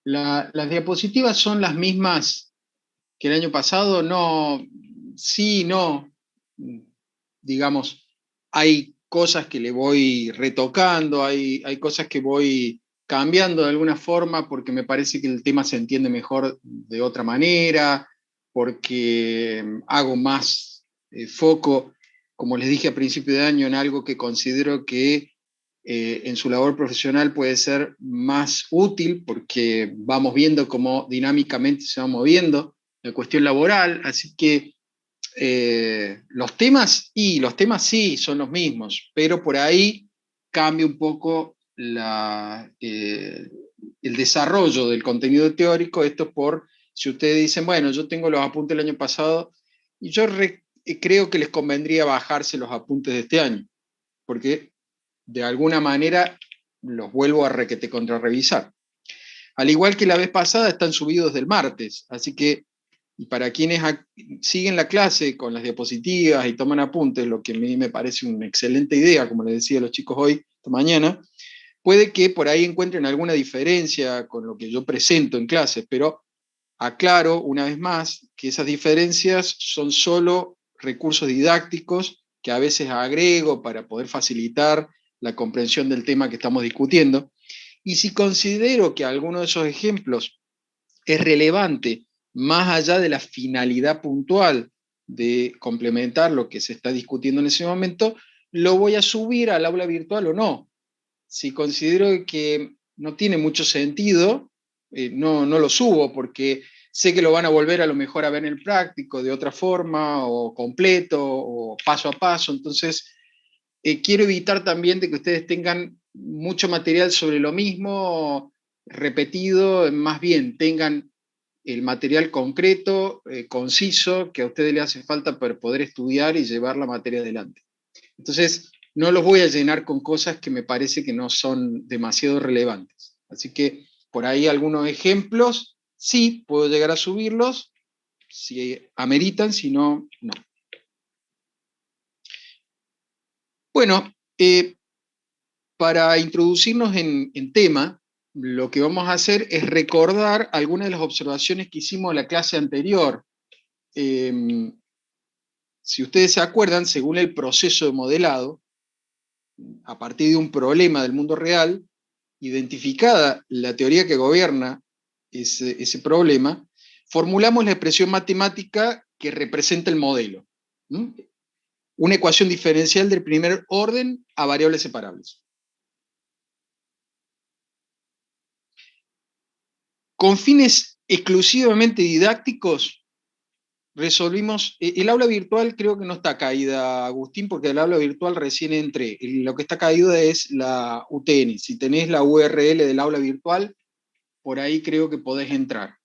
Las diapositivas son las mismas que el año pasado, no, sí, no, digamos, hay cosas que le voy retocando, hay cosas que voy cambiando de alguna forma porque me parece que el tema se entiende mejor de otra manera, porque hago más foco, como les dije a principio de año, en algo que considero que en su labor profesional puede ser más útil porque vamos viendo cómo dinámicamente se va moviendo la cuestión laboral, así que los temas sí son los mismos, pero por ahí cambia un poco el desarrollo del contenido teórico, esto por si ustedes dicen, bueno, yo tengo los apuntes del año pasado y creo que les convendría bajarse los apuntes de este año, porque de alguna manera los vuelvo a requete contrarrevisar. Al igual que la vez pasada, están subidos del martes, así que para quienes siguen la clase con las diapositivas y toman apuntes, lo que a mí me parece una excelente idea, como les decía a los chicos hoy, esta mañana, puede que por ahí encuentren alguna diferencia con lo que yo presento en clases, pero aclaro una vez más que esas diferencias son solo recursos didácticos que a veces agrego para poder facilitar la comprensión del tema que estamos discutiendo. Y si considero que alguno de esos ejemplos es relevante, más allá de la finalidad puntual de complementar lo que se está discutiendo en ese momento, lo voy a subir al aula virtual o no. Si considero que no tiene mucho sentido, no lo subo porque sé que lo van a volver a lo mejor a ver en el práctico de otra forma o completo o paso a paso. Entonces, quiero evitar también de que ustedes tengan mucho material sobre lo mismo repetido, más bien tengan el material concreto, conciso, que a ustedes les hace falta para poder estudiar y llevar la materia adelante. Entonces, no los voy a llenar con cosas que me parece que no son demasiado relevantes. Así que por ahí algunos ejemplos, sí, puedo llegar a subirlos, si ameritan, si no, no. Bueno, para introducirnos en tema, lo que vamos a hacer es recordar algunas de las observaciones que hicimos en la clase anterior. Si ustedes se acuerdan, según el proceso de modelado, a partir de un problema del mundo real, identificada la teoría que gobierna ese problema, formulamos la expresión matemática que representa el modelo. ¿Mm? Una ecuación diferencial del primer orden a variables separables. Con fines exclusivamente didácticos, resolvimos, el aula virtual creo que no está caída, Agustín, porque el aula virtual recién entré. Lo que está caído es la UTN. Si tenés la URL del aula virtual, por ahí creo que podés entrar.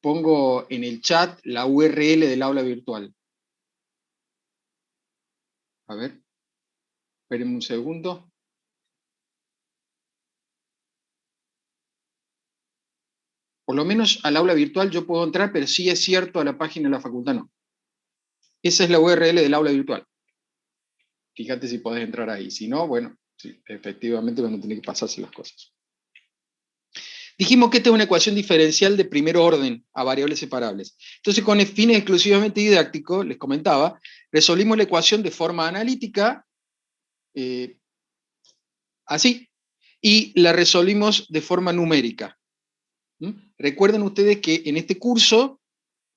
Pongo en el chat la URL del aula virtual. A ver, espérenme un segundo. Por lo menos al aula virtual yo puedo entrar, pero sí es cierto a la página de la facultad no. Esa es la URL del aula virtual. Fíjate si podés entrar ahí. Si no, bueno, sí, efectivamente van a tener que pasarse las cosas. Dijimos que esta es una ecuación diferencial de primer orden a variables separables. Entonces, con fines exclusivamente didácticos, les comentaba, resolvimos la ecuación de forma analítica, así, y la resolvimos de forma numérica. ¿Mm? Recuerden ustedes que en este curso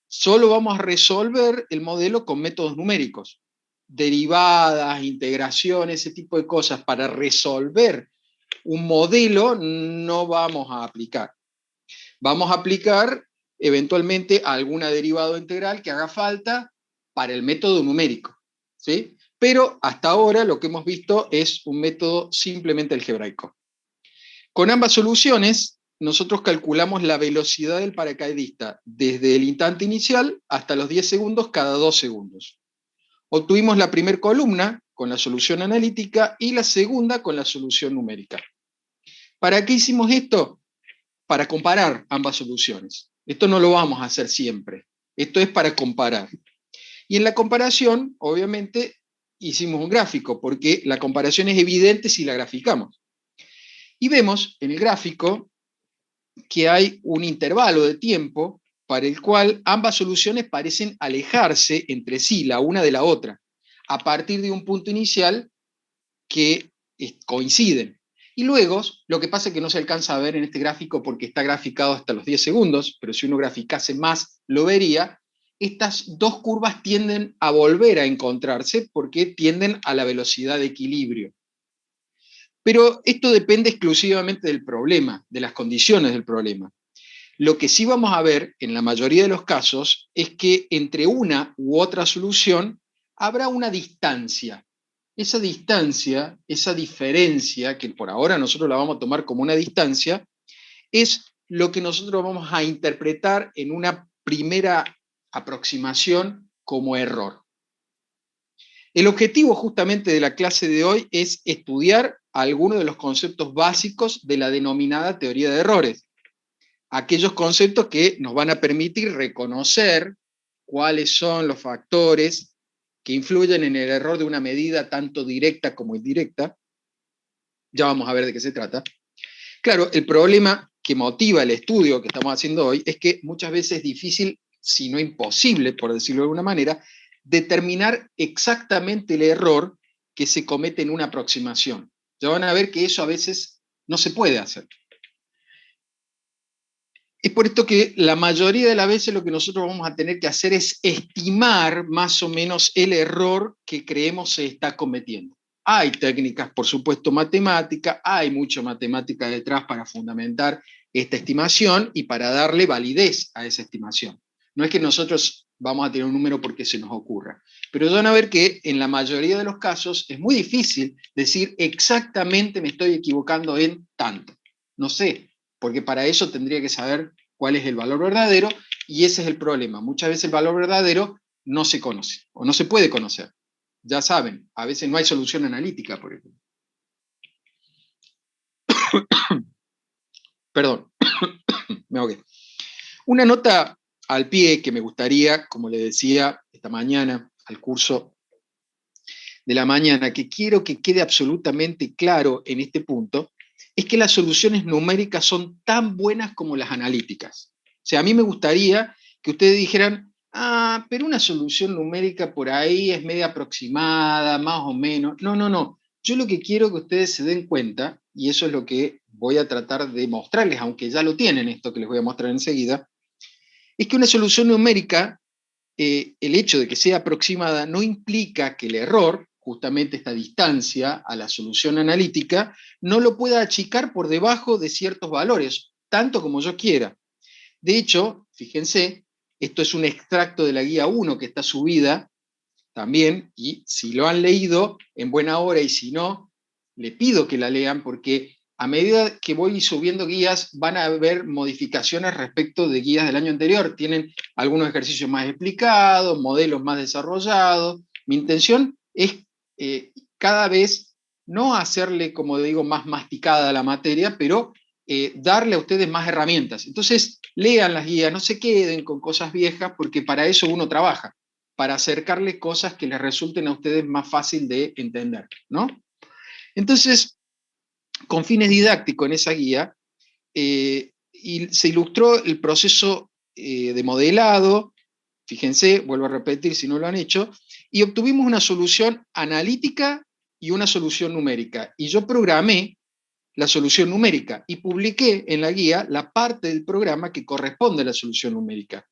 solo vamos a resolver el modelo con métodos numéricos. Derivadas, integraciones, ese tipo de cosas para resolver un modelo no vamos a aplicar. Vamos a aplicar eventualmente alguna derivada integral que haga falta para el método numérico, ¿sí? Pero hasta ahora lo que hemos visto es un método simplemente algebraico. Con ambas soluciones, nosotros calculamos la velocidad del paracaidista desde el instante inicial hasta los 10 segundos cada 2 segundos. Obtuvimos la primera columna con la solución analítica y la segunda con la solución numérica. ¿Para qué hicimos esto? Para comparar ambas soluciones. Esto no lo vamos a hacer siempre. Esto es para comparar. Y en la comparación, obviamente, hicimos un gráfico, porque la comparación es evidente si la graficamos. Y vemos en el gráfico que hay un intervalo de tiempo para el cual ambas soluciones parecen alejarse entre sí, la una de la otra, a partir de un punto inicial que coinciden. Y luego, lo que pasa es que no se alcanza a ver en este gráfico porque está graficado hasta los 10 segundos, pero si uno graficase más, lo vería, estas dos curvas tienden a volver a encontrarse porque tienden a la velocidad de equilibrio. Pero esto depende exclusivamente del problema, de las condiciones del problema. Lo que sí vamos a ver en la mayoría de los casos es que entre una u otra solución habrá una distancia. Esa distancia, esa diferencia, que por ahora nosotros la vamos a tomar como una distancia, es lo que nosotros vamos a interpretar en una primera aproximación como error. El objetivo justamente de la clase de hoy es estudiar algunos de los conceptos básicos de la denominada teoría de errores. Aquellos conceptos que nos van a permitir reconocer cuáles son los factores que influyen en el error de una medida tanto directa como indirecta. Ya vamos a ver de qué se trata. Claro, el problema que motiva el estudio que estamos haciendo hoy es que muchas veces es difícil, si no imposible, por decirlo de alguna manera, determinar exactamente el error que se comete en una aproximación. Ya van a ver que eso a veces no se puede hacer. Es por esto que la mayoría de las veces lo que nosotros vamos a tener que hacer es estimar más o menos el error que creemos se está cometiendo. Hay técnicas, por supuesto, matemáticas, hay mucha matemática detrás para fundamentar esta estimación y para darle validez a esa estimación. No es que nosotros vamos a tener un número porque se nos ocurra, pero van a ver que en la mayoría de los casos es muy difícil decir exactamente me estoy equivocando en tanto. No sé, porque para eso tendría que saber cuál es el valor verdadero, y ese es el problema. Muchas veces el valor verdadero no se conoce, o no se puede conocer. Ya saben, a veces no hay solución analítica, por ejemplo. Perdón, me ahogué. Una nota al pie que me gustaría, como le decía esta mañana, al curso de la mañana, que quiero que quede absolutamente claro en este punto, es que las soluciones numéricas son tan buenas como las analíticas. O sea, a mí me gustaría que ustedes dijeran, ah, pero una solución numérica por ahí es media aproximada, más o menos. No, no, no. Yo lo que quiero que ustedes se den cuenta, y eso es lo que voy a tratar de mostrarles, aunque ya lo tienen esto que les voy a mostrar enseguida, es que una solución numérica, el hecho de que sea aproximada no implica que el error, justamente esta distancia a la solución analítica, no lo pueda achicar por debajo de ciertos valores, tanto como yo quiera. De hecho, fíjense, esto es un extracto de la guía 1 que está subida también, y si lo han leído, en buena hora, y si no, le pido que la lean porque a medida que voy subiendo guías van a haber modificaciones respecto de guías del año anterior. Tienen algunos ejercicios más explicados, modelos más desarrollados. Mi intención es cada vez no hacerle, como digo, más masticada la materia, pero darle a ustedes más herramientas. Entonces, lean las guías, no se queden con cosas viejas, porque para eso uno trabaja, para acercarles cosas que les resulten a ustedes más fácil de entender, ¿no? Entonces, con fines didácticos en esa guía, y se ilustró el proceso de modelado, fíjense, vuelvo a repetir si no lo han hecho, y obtuvimos una solución analítica y una solución numérica. Y yo programé la solución numérica y publiqué en la guía la parte del programa que corresponde a la solución numérica.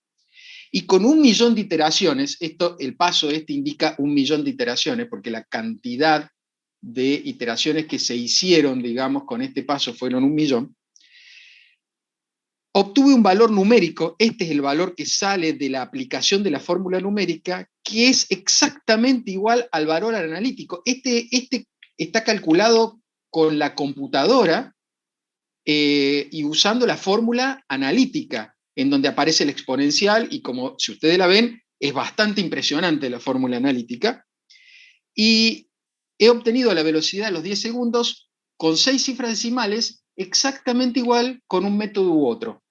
Y con 1.000.000 de iteraciones, el paso indica 1.000.000 de iteraciones, porque la cantidad de iteraciones que se hicieron, digamos, con este paso fueron 1.000.000, obtuve un valor numérico, este es el valor que sale de la aplicación de la fórmula numérica, que es exactamente igual al valor analítico. Este está calculado con la computadora y usando la fórmula analítica, en donde aparece el exponencial, y como si ustedes la ven, es bastante impresionante la fórmula analítica. Y he obtenido la velocidad de los 10 segundos con 6 cifras decimales, exactamente igual con un método u otro.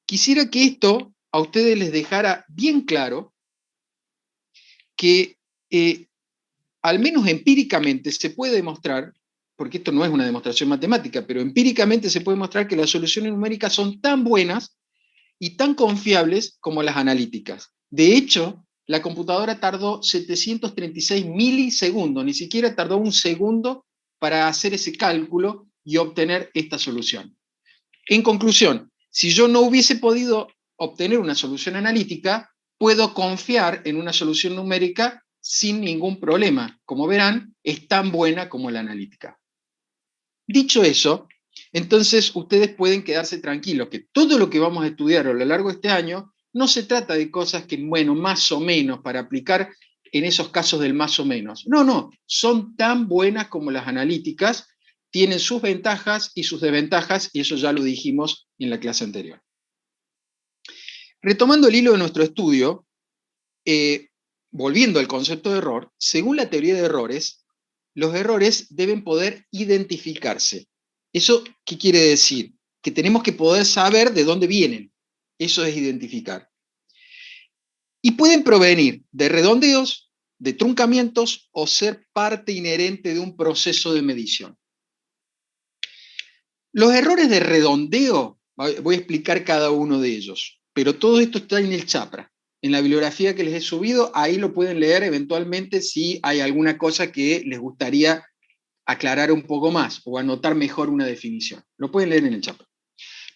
Quisiera que esto a ustedes les dejara bien claro que al menos empíricamente se puede demostrar, porque esto no es una demostración matemática, pero empíricamente se puede mostrar que las soluciones numéricas son tan buenas y tan confiables como las analíticas. De hecho, la computadora tardó 736 milisegundos, ni siquiera tardó un segundo para hacer ese cálculo y obtener esta solución. En conclusión, si yo no hubiese podido obtener una solución analítica, puedo confiar en una solución numérica sin ningún problema. Como verán, es tan buena como la analítica. Dicho eso, entonces ustedes pueden quedarse tranquilos que todo lo que vamos a estudiar a lo largo de este año no se trata de cosas que, bueno, más o menos, para aplicar en esos casos del más o menos. No, no, son tan buenas como las analíticas, tienen sus ventajas y sus desventajas, y eso ya lo dijimos en la clase anterior. Retomando el hilo de nuestro estudio, volviendo al concepto de error, según la teoría de errores, los errores deben poder identificarse. ¿Eso qué quiere decir? Que tenemos que poder saber de dónde vienen. Eso es identificar. Y pueden provenir de redondeos, de truncamientos o ser parte inherente de un proceso de medición. Los errores de redondeo, voy a explicar cada uno de ellos, pero todo esto está en el chapra. En la bibliografía que les he subido, ahí lo pueden leer eventualmente si hay alguna cosa que les gustaría aclarar un poco más o anotar mejor una definición. Lo pueden leer en el chapra.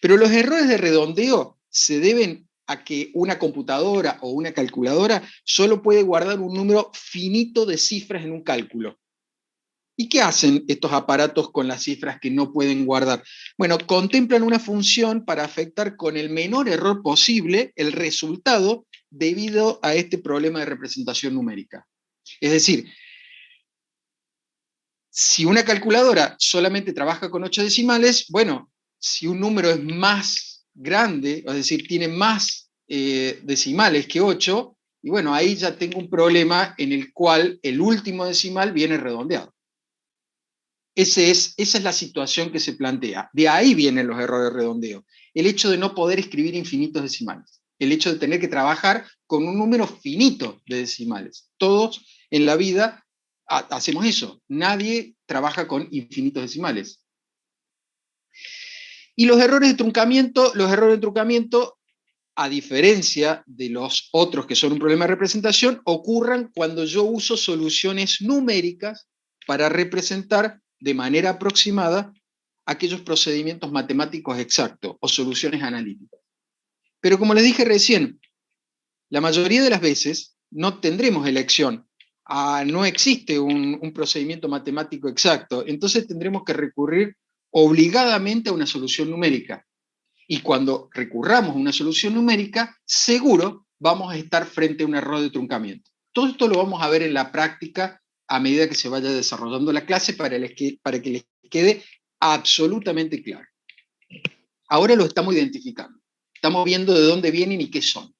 Pero los errores de redondeo se deben a que una computadora o una calculadora solo puede guardar un número finito de cifras en un cálculo. ¿Y qué hacen estos aparatos con las cifras que no pueden guardar? Bueno, contemplan una función para afectar con el menor error posible el resultado debido a este problema de representación numérica. Es decir, si una calculadora solamente trabaja con 8 decimales, bueno, si un número es más grande, es decir, tiene más decimales que 8, y bueno, ahí ya tengo un problema en el cual el último decimal viene redondeado. Esa es la situación que se plantea. De ahí vienen los errores de redondeo. El hecho de no poder escribir infinitos decimales. El hecho de tener que trabajar con un número finito de decimales. Todos en la vida hacemos eso. Nadie trabaja con infinitos decimales. Y los errores de truncamiento, a diferencia de los otros que son un problema de representación, ocurren cuando yo uso soluciones numéricas para representar de manera aproximada aquellos procedimientos matemáticos exactos o soluciones analíticas. Pero como les dije recién, la mayoría de las veces no tendremos elección. No existe un procedimiento matemático exacto, entonces tendremos que recurrir obligadamente a una solución numérica. Y cuando recurramos a una solución numérica, seguro vamos a estar frente a un error de truncamiento. Todo esto lo vamos a ver en la práctica a medida que se vaya desarrollando la clase para que les quede absolutamente claro. Ahora lo estamos identificando. Estamos viendo de dónde vienen y qué son.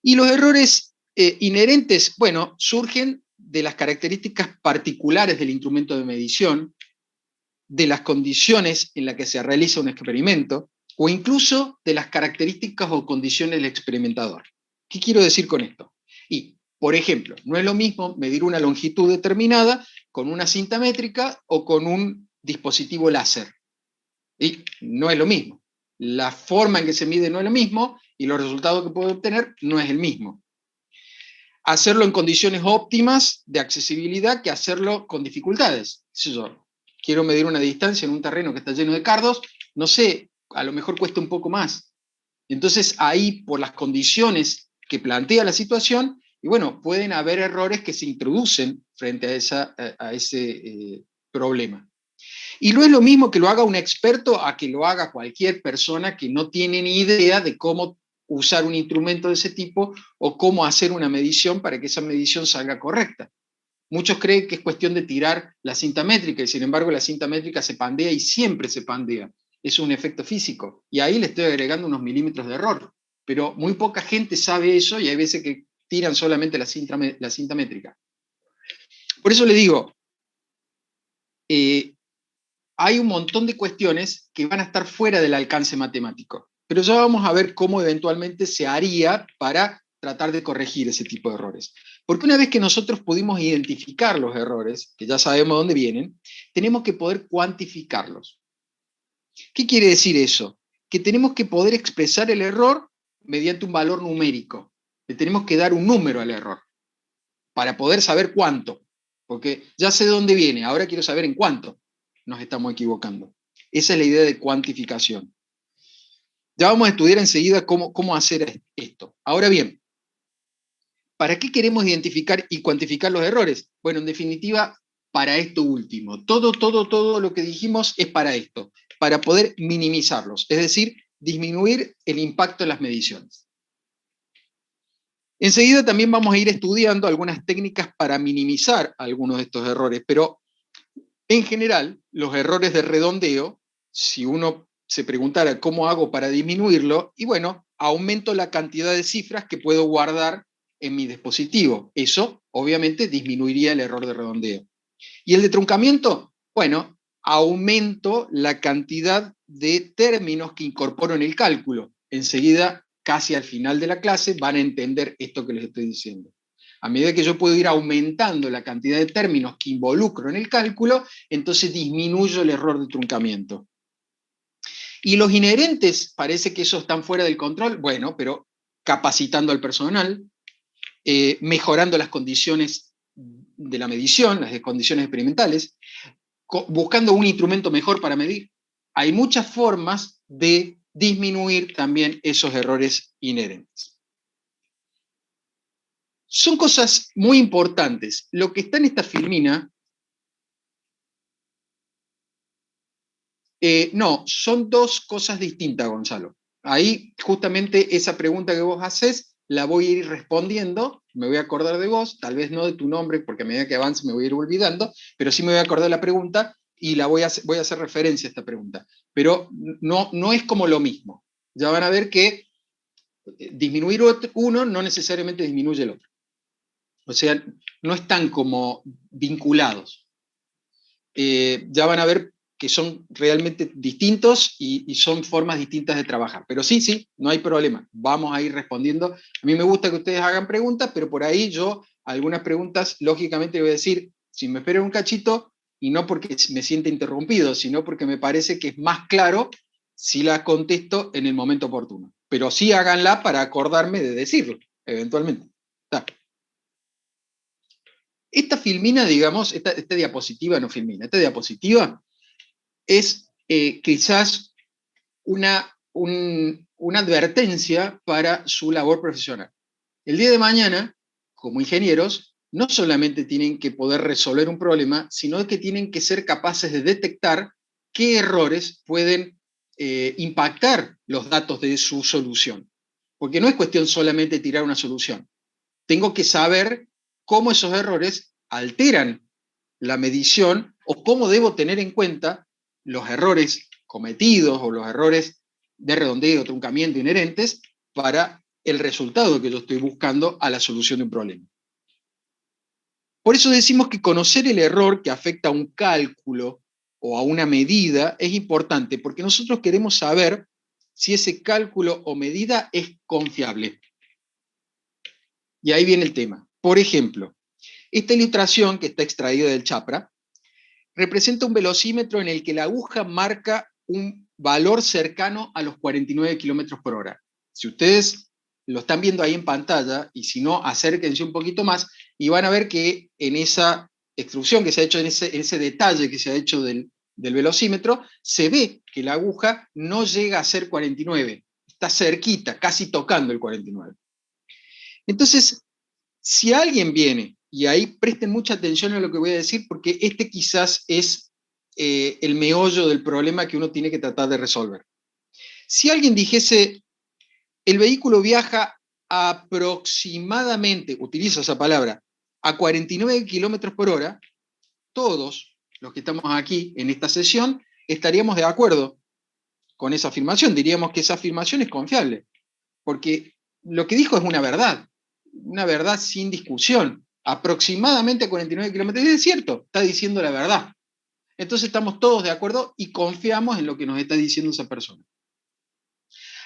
Y los errores inherentes, bueno, surgen de las características particulares del instrumento de medición, de las condiciones en las que se realiza un experimento, o incluso de las características o condiciones del experimentador. ¿Qué quiero decir con esto? Y, por ejemplo, no es lo mismo medir una longitud determinada con una cinta métrica o con un dispositivo láser. Y no es lo mismo. La forma en que se mide no es lo mismo y los resultados que puedo obtener no es el mismo. Hacerlo en condiciones óptimas de accesibilidad que hacerlo con dificultades. Yo quiero medir una distancia en un terreno que está lleno de cardos, no sé, a lo mejor cuesta un poco más. Entonces ahí, por las condiciones que plantea la situación, y bueno, pueden haber errores que se introducen frente a ese problema. Y no es lo mismo que lo haga un experto a que lo haga cualquier persona que no tiene ni idea de cómo usar un instrumento de ese tipo o cómo hacer una medición para que esa medición salga correcta. Muchos creen que es cuestión de tirar la cinta métrica y sin embargo la cinta métrica se pandea y siempre se pandea. Es un efecto físico y ahí le estoy agregando unos milímetros de error. Pero muy poca gente sabe eso y hay veces que tiran solamente la cinta métrica. Por eso le digo, hay un montón de cuestiones que van a estar fuera del alcance matemático. Pero ya vamos a ver cómo eventualmente se haría para tratar de corregir ese tipo de errores. Porque una vez que nosotros pudimos identificar los errores, que ya sabemos dónde vienen, tenemos que poder cuantificarlos. ¿Qué quiere decir eso? Que tenemos que poder expresar el error mediante un valor numérico. Le tenemos que dar un número al error para poder saber cuánto. Porque ya sé de dónde viene, ahora quiero saber en cuánto nos estamos equivocando. Esa es la idea de cuantificación. Ya vamos a estudiar enseguida cómo hacer esto. Ahora bien, ¿para qué queremos identificar y cuantificar los errores? Bueno, en definitiva, para esto último. Todo lo que dijimos es para esto, para poder minimizarlos, es decir, disminuir el impacto en las mediciones. Enseguida también vamos a ir estudiando algunas técnicas para minimizar algunos de estos errores, pero en general, los errores de redondeo, si uno se preguntara cómo hago para disminuirlo, y bueno, aumento la cantidad de cifras que puedo guardar en mi dispositivo. Eso, obviamente, disminuiría el error de redondeo. ¿Y el de truncamiento? Bueno, aumento la cantidad de términos que incorporo en el cálculo. Enseguida, casi al final de la clase, van a entender esto que les estoy diciendo. A medida que yo puedo ir aumentando la cantidad de términos que involucro en el cálculo, entonces disminuyo el error de truncamiento. Y los inherentes, parece que esos están fuera del control, bueno, pero capacitando al personal, mejorando las condiciones de la medición, las condiciones experimentales, buscando un instrumento mejor para medir. Hay muchas formas de disminuir también esos errores inherentes. Son cosas muy importantes. Lo que está en esta filmina, no, son dos cosas distintas, Gonzalo. Ahí, justamente, esa pregunta que vos haces, la voy a ir respondiendo, me voy a acordar de vos, tal vez no de tu nombre, porque a medida que avance me voy a ir olvidando, pero sí me voy a acordar de la pregunta y voy a hacer referencia a esta pregunta. Pero no es como lo mismo. Ya van a ver que disminuir uno no necesariamente disminuye el otro. O sea, no están como vinculados. Ya van a ver que son realmente distintos y son formas distintas de trabajar. Pero sí, no hay problema. Vamos a ir respondiendo. A mí me gusta que ustedes hagan preguntas, pero por ahí yo algunas preguntas, lógicamente, voy a decir, si me espero un cachito, y no porque me sienta interrumpido, sino porque me parece que es más claro si las contesto en el momento oportuno. Pero sí háganla para acordarme de decirlo, eventualmente. Está. Esta filmina, digamos, esta diapositiva, no filmina, esta diapositiva es quizás una advertencia para su labor profesional. El día de mañana, como ingenieros, no solamente tienen que poder resolver un problema, sino que tienen que ser capaces de detectar qué errores pueden impactar los datos de su solución. Porque no es cuestión solamente de tirar una solución. Tengo que saber cómo esos errores alteran la medición o cómo debo tener en cuenta los errores cometidos o los errores de redondeo, truncamiento inherentes para el resultado que yo estoy buscando a la solución de un problema. Por eso decimos que conocer el error que afecta a un cálculo o a una medida es importante, porque nosotros queremos saber si ese cálculo o medida es confiable. Y ahí viene el tema. Por ejemplo, esta ilustración que está extraída del Chapra representa un velocímetro en el que la aguja marca un valor cercano a los 49 kilómetros por hora. Si ustedes lo están viendo ahí en pantalla, y si no, acérquense un poquito más, y van a ver que en esa extrusión que se ha hecho, en ese detalle que se ha hecho del velocímetro, se ve que la aguja no llega a ser 49, está cerquita, casi tocando el 49. Entonces, si alguien viene, y ahí presten mucha atención a lo que voy a decir, porque este quizás es el meollo del problema que uno tiene que tratar de resolver. Si alguien dijese, el vehículo viaja aproximadamente, utilizo esa palabra, a 49 kilómetros por hora, todos los que estamos aquí en esta sesión estaríamos de acuerdo con esa afirmación, diríamos que esa afirmación es confiable, porque lo que dijo es una verdad sin discusión, aproximadamente 49 kilómetros, es cierto, está diciendo la verdad. Entonces estamos todos de acuerdo y confiamos en lo que nos está diciendo esa persona.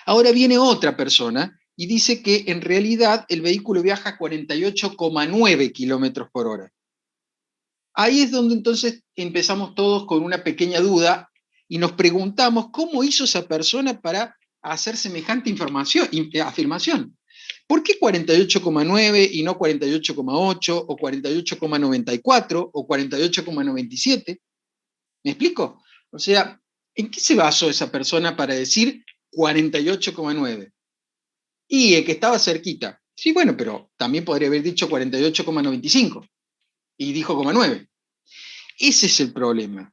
Ahora viene otra persona y dice que en realidad el vehículo viaja a 48,9 kilómetros por hora. Ahí es donde entonces empezamos todos con una pequeña duda y nos preguntamos cómo hizo esa persona para hacer semejante afirmación. ¿Por qué 48,9 y no 48,8 o 48,94 o 48,97? ¿Me explico? O sea, ¿en qué se basó esa persona para decir 48,9? Y el que estaba cerquita. Sí, bueno, pero también podría haber dicho 48,95 y dijo 0,9. Ese es el problema.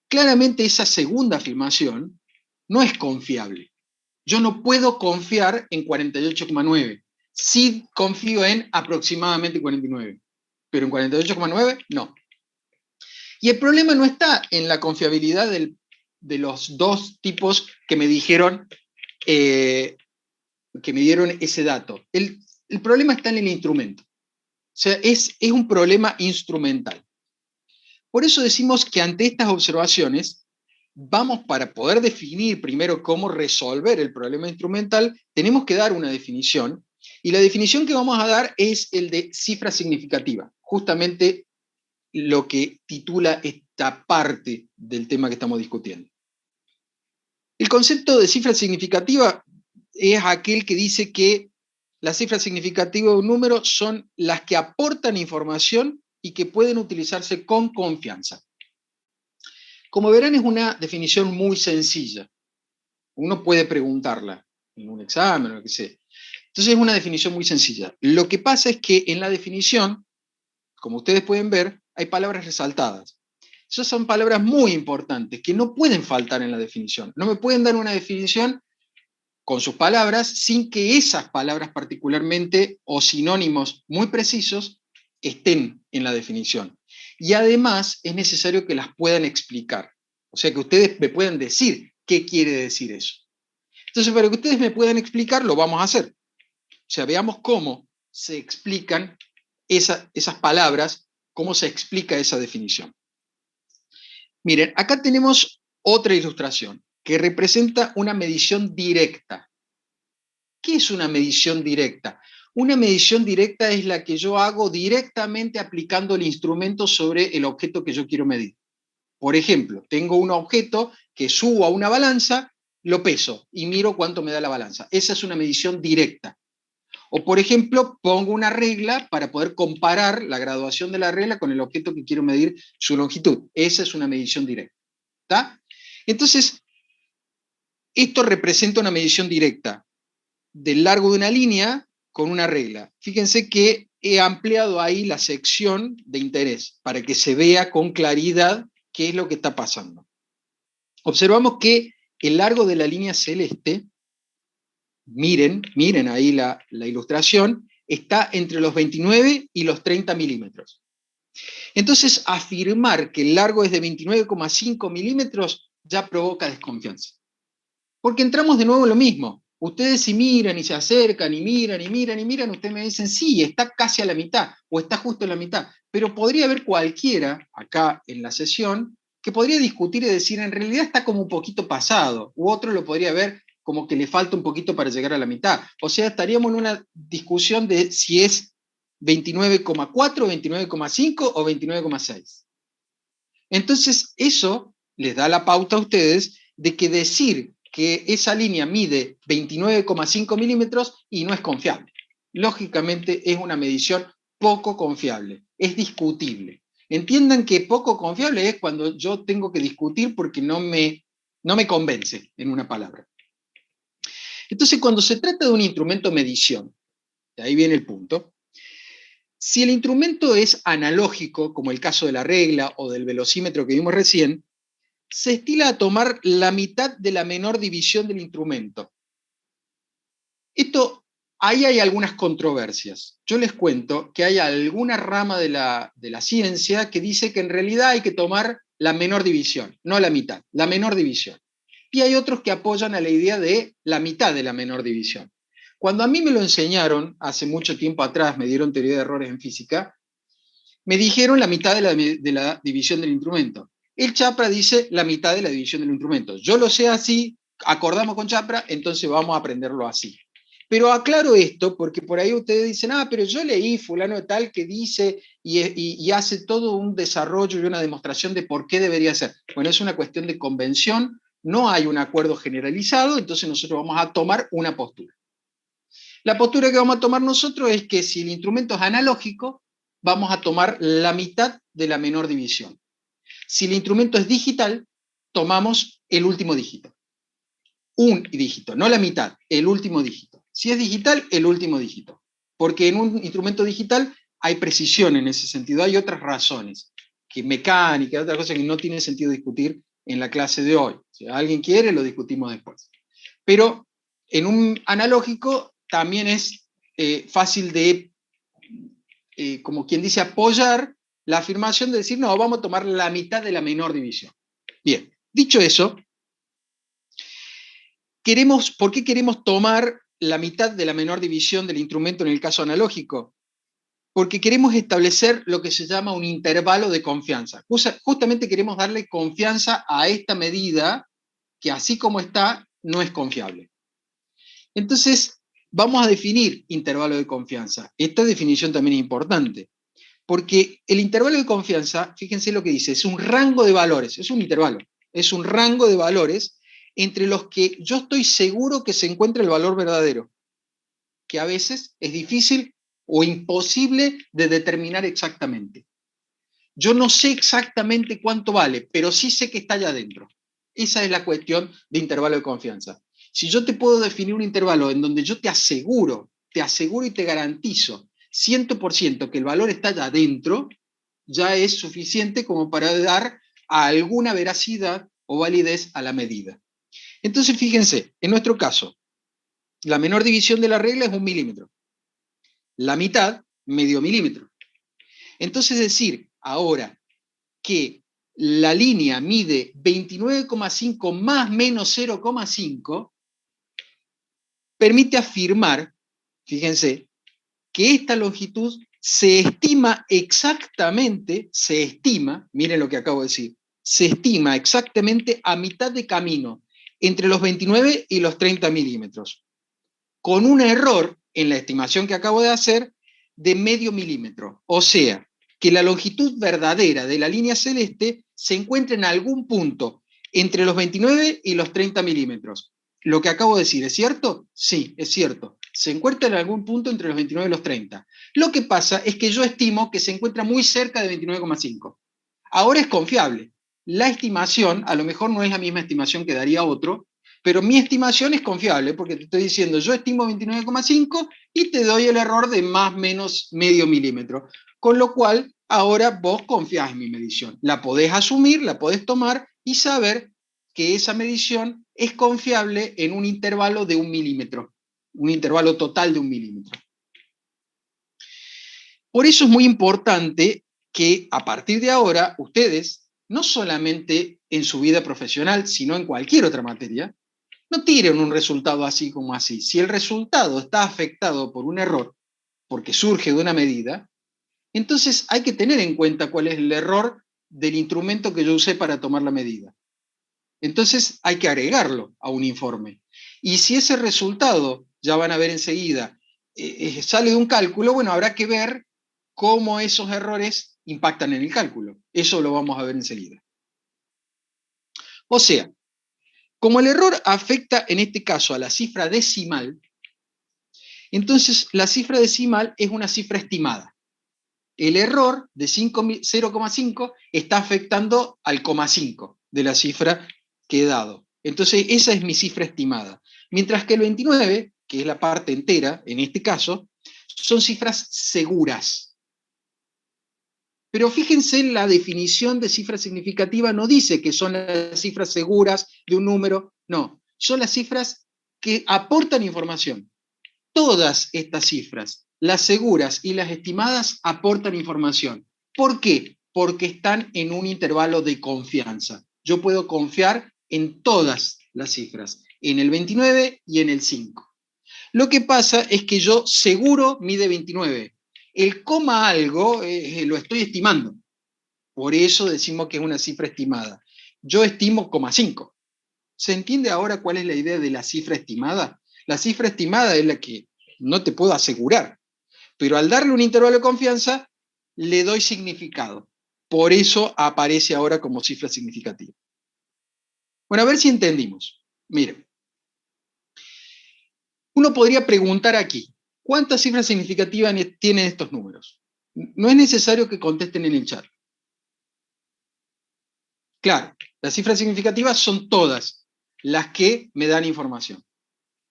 Claramente esa segunda afirmación no es confiable. Yo no puedo confiar en 48,9. Sí confío en aproximadamente 49, pero en 48,9 no. Y el problema no está en la confiabilidad de los dos tipos que me dijeron, que me dieron ese dato. El problema está en el instrumento. O sea, es un problema instrumental. Por eso decimos que ante estas observaciones, vamos para poder definir primero cómo resolver el problema instrumental, tenemos que dar una definición, y la definición que vamos a dar es el de cifra significativa, justamente lo que titula esta parte del tema que estamos discutiendo. El concepto de cifra significativa es aquel que dice que las cifras significativas de un número son las que aportan información y que pueden utilizarse con confianza. Como verán, es una definición muy sencilla. Uno puede preguntarla en un examen o lo que sea. Entonces es una definición muy sencilla. Lo que pasa es que en la definición, como ustedes pueden ver, hay palabras resaltadas. Esas son palabras muy importantes que no pueden faltar en la definición. No me pueden dar una definición con sus palabras sin que esas palabras particularmente o sinónimos muy precisos estén en la definición. Y además es necesario que las puedan explicar. O sea, que ustedes me puedan decir qué quiere decir eso. Entonces, para que ustedes me puedan explicar, lo vamos a hacer. O sea, veamos cómo se explican esas palabras, cómo se explica esa definición. Miren, acá tenemos otra ilustración que representa una medición directa. ¿Qué es una medición directa? Una medición directa es la que yo hago directamente aplicando el instrumento sobre el objeto que yo quiero medir. Por ejemplo, tengo un objeto que subo a una balanza, lo peso y miro cuánto me da la balanza. Esa es una medición directa. O, por ejemplo, pongo una regla para poder comparar la graduación de la regla con el objeto que quiero medir su longitud. Esa es una medición directa. ¿Está? Entonces, esto representa una medición directa del largo de una línea con una regla. Fíjense que he ampliado ahí la sección de interés para que se vea con claridad qué es lo que está pasando. Observamos que el largo de la línea celeste, miren ahí la ilustración, está entre los 29 y los 30 milímetros. Entonces, afirmar que el largo es de 29,5 milímetros ya provoca desconfianza. Porque entramos de nuevo en lo mismo. Ustedes si miran y se acercan y miran y miran y miran, ustedes me dicen, sí, está casi a la mitad o está justo en la mitad. Pero podría haber cualquiera acá en la sesión que podría discutir y decir, en realidad está como un poquito pasado, u otro lo podría ver como que le falta un poquito para llegar a la mitad. O sea, estaríamos en una discusión de si es 29,4, 29,5 o 29,6. Entonces, eso les da la pauta a ustedes de que decir que esa línea mide 29,5 milímetros y no es confiable. Lógicamente es una medición poco confiable, es discutible. Entiendan que poco confiable es cuando yo tengo que discutir porque no me convence en una palabra. Entonces, cuando se trata de un instrumento de medición, de ahí viene el punto, si el instrumento es analógico, como el caso de la regla o del velocímetro que vimos recién, se estila a tomar la mitad de la menor división del instrumento. Ahí hay algunas controversias. Yo les cuento que hay alguna rama de la ciencia que dice que en realidad hay que tomar la menor división, no la mitad, la menor división. Y hay otros que apoyan a la idea de la mitad de la menor división. Cuando a mí me lo enseñaron, hace mucho tiempo atrás, me dieron teoría de errores en física, me dijeron la mitad de la división del instrumento. El Chapra dice la mitad de la división del instrumento. Yo lo sé así, acordamos con Chapra, entonces vamos a aprenderlo así. Pero aclaro esto porque por ahí ustedes dicen, pero yo leí fulano de tal que dice y hace todo un desarrollo y una demostración de por qué debería ser. Bueno, es una cuestión de convención, no hay un acuerdo generalizado, entonces nosotros vamos a tomar una postura. La postura que vamos a tomar nosotros es que si el instrumento es analógico, vamos a tomar la mitad de la menor división. Si el instrumento es digital, tomamos el último dígito. Un dígito, no la mitad, el último dígito. Si es digital, el último dígito. Porque en un instrumento digital hay precisión en ese sentido, hay otras razones, que mecánica, otras cosas que no tiene sentido discutir en la clase de hoy. Si alguien quiere, lo discutimos después. Pero en un analógico también es fácil de, como quien dice, apoyar la afirmación de decir, no, vamos a tomar la mitad de la menor división. Bien, dicho eso, ¿por qué queremos tomar la mitad de la menor división del instrumento en el caso analógico? Porque queremos establecer lo que se llama un intervalo de confianza. Justamente queremos darle confianza a esta medida que así como está, no es confiable. Entonces, vamos a definir intervalo de confianza. Esta definición también es importante, porque el intervalo de confianza, fíjense lo que dice, es un rango de valores, es un intervalo, es un rango de valores entre los que yo estoy seguro que se encuentra el valor verdadero, que a veces es difícil o imposible de determinar exactamente. Yo no sé exactamente cuánto vale, pero sí sé que está allá adentro. Esa es la cuestión de intervalo de confianza. Si yo te puedo definir un intervalo en donde yo te aseguro y te garantizo 100% que el valor está allá adentro, ya es suficiente como para dar a alguna veracidad o validez a la medida. Entonces, fíjense, en nuestro caso, la menor división de la regla es 1 milímetro. La mitad, medio milímetro. Entonces, decir ahora que la línea mide 29,5 más menos 0,5, permite afirmar, fíjense, que esta longitud se estima exactamente, miren lo que acabo de decir, se estima exactamente a mitad de camino, entre los 29 y los 30 milímetros, con un error en la estimación que acabo de hacer de medio milímetro. O sea, que la longitud verdadera de la línea celeste se encuentra en algún punto entre los 29 y los 30 milímetros. Lo que acabo de decir, ¿es cierto? Sí, es cierto. Se encuentra en algún punto entre los 29 y los 30. Lo que pasa es que yo estimo que se encuentra muy cerca de 29,5. Ahora es confiable. La estimación, a lo mejor no es la misma estimación que daría otro, pero mi estimación es confiable porque te estoy diciendo, yo estimo 29,5 y te doy el error de más o menos medio milímetro. Con lo cual, ahora vos confías en mi medición. La podés asumir, la podés tomar y saber que esa medición es confiable en un intervalo de 1 milímetro, un intervalo total de 1 milímetro. Por eso es muy importante que a partir de ahora ustedes, no solamente en su vida profesional, sino en cualquier otra materia, no tiren un resultado así como así. Si el resultado está afectado por un error, porque surge de una medida, entonces hay que tener en cuenta cuál es el error del instrumento que yo usé para tomar la medida. Entonces hay que agregarlo a un informe. Y si ese resultado, ya van a ver enseguida, sale de un cálculo, bueno, habrá que ver cómo esos errores impactan en el cálculo. Eso lo vamos a ver enseguida. O sea, como el error afecta en este caso a la cifra decimal, entonces la cifra decimal es una cifra estimada. El error de 0,5 está afectando al 0,5 de la cifra que he dado. Entonces esa es mi cifra estimada. Mientras que el 29, que es la parte entera, en este caso, son cifras seguras. Pero fíjense, la definición de cifra significativa no dice que son las cifras seguras de un número, no, son las cifras que aportan información. Todas estas cifras, las seguras y las estimadas, aportan información. ¿Por qué? Porque están en un intervalo de confianza. Yo puedo confiar en todas las cifras, en el 29 y en el 5. Lo que pasa es que yo seguro mide 29. El coma algo lo estoy estimando. Por eso decimos que es una cifra estimada. Yo estimo 0,5. ¿Se entiende ahora cuál es la idea de la cifra estimada? La cifra estimada es la que no te puedo asegurar. Pero al darle un intervalo de confianza, le doy significado. Por eso aparece ahora como cifra significativa. Bueno, a ver si entendimos. Miren, uno podría preguntar aquí, ¿cuántas cifras significativas tienen estos números? No es necesario que contesten en el chat. Claro, las cifras significativas son todas las que me dan información.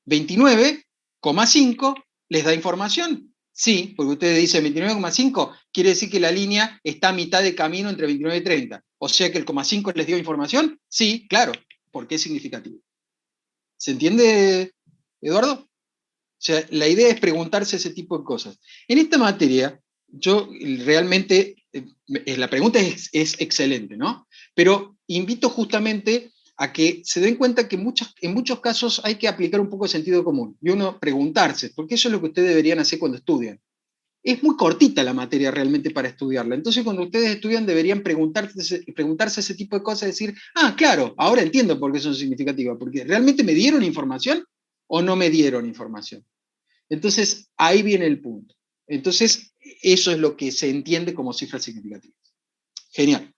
29,5 les da información. Sí, porque ustedes dicen 29,5 quiere decir que la línea está a mitad de camino entre 29 y 30. O sea que el 0,5 les dio información. Sí, claro, porque es significativo. ¿Se entiende, Eduardo? O sea, la idea es preguntarse ese tipo de cosas. En esta materia, yo realmente, la pregunta es excelente, ¿no? Pero invito justamente a que se den cuenta que en muchos casos hay que aplicar un poco de sentido común y uno preguntarse, porque eso es lo que ustedes deberían hacer cuando estudian. Es muy cortita la materia realmente para estudiarla. Entonces, cuando ustedes estudian, deberían preguntarse ese tipo de cosas, decir, ah, claro, ahora entiendo por qué son significativas, porque ¿realmente me dieron información o no me dieron información? Entonces, ahí viene el punto. Entonces, eso es lo que se entiende como cifras significativas. Genial.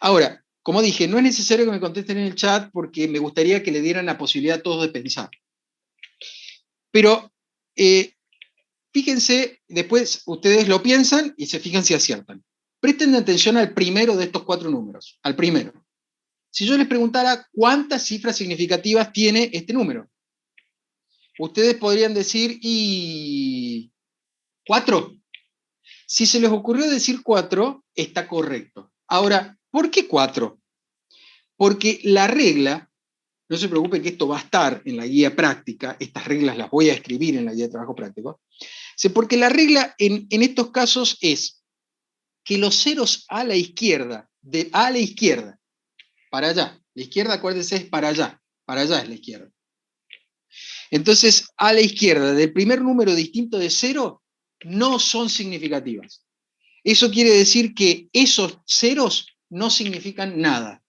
Ahora, como dije, no es necesario que me contesten en el chat porque me gustaría que le dieran la posibilidad a todos de pensar. Pero fíjense, después ustedes lo piensan y se fijan si aciertan. Presten atención al primero de estos 4 números, al primero. Si yo les preguntara cuántas cifras significativas tiene este número, ustedes podrían decir, y 4. Si se les ocurrió decir 4, está correcto. Ahora, ¿por qué 4? Porque la regla, no se preocupen que esto va a estar en la guía práctica, estas reglas las voy a escribir en la guía de trabajo práctico, porque la regla en estos casos es que los ceros a la izquierda, para allá, la izquierda, acuérdense, es para allá es la izquierda. Entonces, a la izquierda del primer número distinto de 0 no son significativas. Eso quiere decir que esos ceros no significan nada.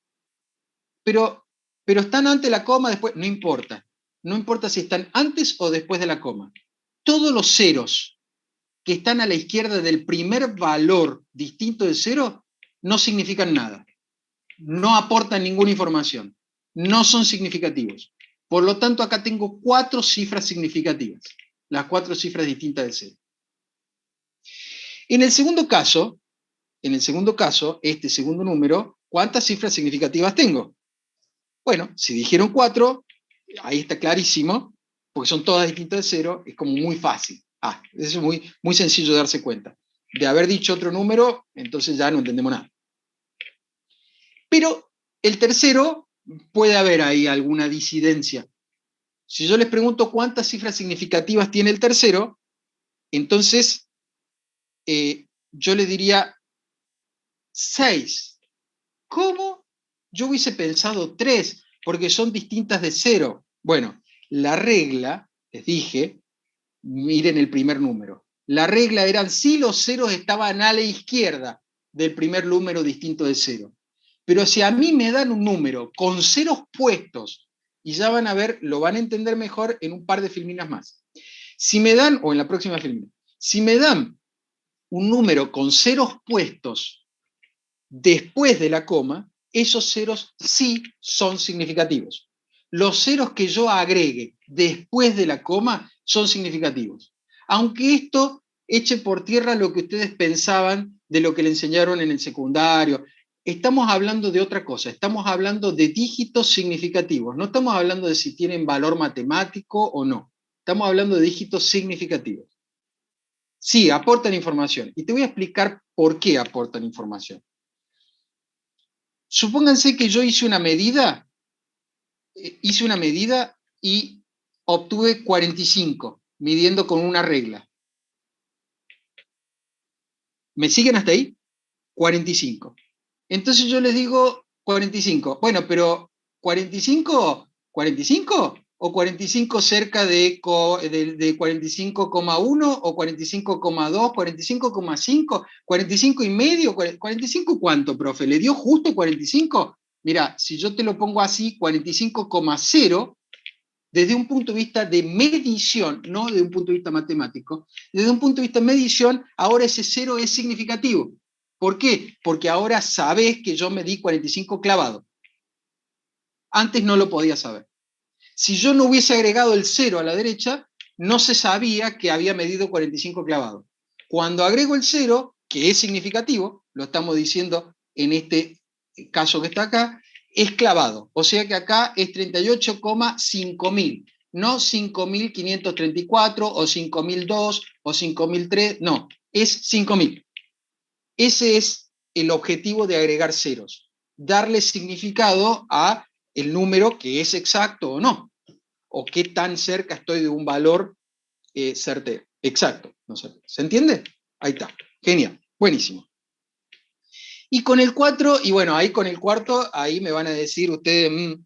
Pero están antes de la coma, después, no importa. No importa si están antes o después de la coma. Todos los ceros que están a la izquierda del primer valor distinto de 0 no significan nada. No aportan ninguna información. No son significativos. Por lo tanto, acá tengo 4 cifras significativas. Las 4 cifras distintas de 0. En el segundo caso, este segundo número, ¿cuántas cifras significativas tengo? Bueno, si dijeron 4, ahí está clarísimo, porque son todas distintas de 0, es como muy fácil. Eso es muy, muy sencillo de darse cuenta. De haber dicho otro número, entonces ya no entendemos nada. Pero el tercero, puede haber ahí alguna disidencia. Si yo les pregunto cuántas cifras significativas tiene el tercero, entonces yo le diría 6. ¿Cómo? Yo hubiese pensado 3, porque son distintas de 0. Bueno, la regla, les dije, miren el primer número. La regla era si los ceros estaban a la izquierda del primer número distinto de 0. Pero si a mí me dan un número con ceros puestos, y ya van a ver, lo van a entender mejor en un par de filminas más. Si me dan, o en la próxima filmina, si me dan un número con ceros puestos después de la coma, esos ceros sí son significativos. Los ceros que yo agregue después de la coma son significativos. Aunque esto eche por tierra lo que ustedes pensaban de lo que le enseñaron en el secundario, estamos hablando de otra cosa, estamos hablando de dígitos significativos, no estamos hablando de si tienen valor matemático o no, estamos hablando de dígitos significativos. Sí, aportan información, y te voy a explicar por qué aportan información. Supónganse que yo hice una medida y obtuve 45, midiendo con una regla. ¿Me siguen hasta ahí? 45. Entonces yo les digo 45. Bueno, pero 45 o 45 cerca de 45,1 o 45,2, 45,5, 45 y medio, 45 ¿cuánto, profe? ¿Le dio justo 45? Mira, si yo te lo pongo así, 45,0, desde un punto de vista de medición, no desde un punto de vista matemático, desde un punto de vista de medición, ahora ese 0 es significativo. ¿Por qué? Porque ahora sabés que yo medí 45 clavado. Antes no lo podía saber. Si yo no hubiese agregado el 0 a la derecha, no se sabía que había medido 45 clavados. Cuando agrego el 0, que es significativo, lo estamos diciendo en este caso que está acá, es clavado. O sea que acá es 38,5000, no 5534 o 5002 o 5003, no, es 5000. Ese es el objetivo de agregar ceros, darle significado a el número que es exacto o no, o qué tan cerca estoy de un valor certero, exacto. No sé. ¿Se entiende? Ahí está, genial, buenísimo. Y con el 4, y bueno, ahí con el cuarto, ahí me van a decir ustedes,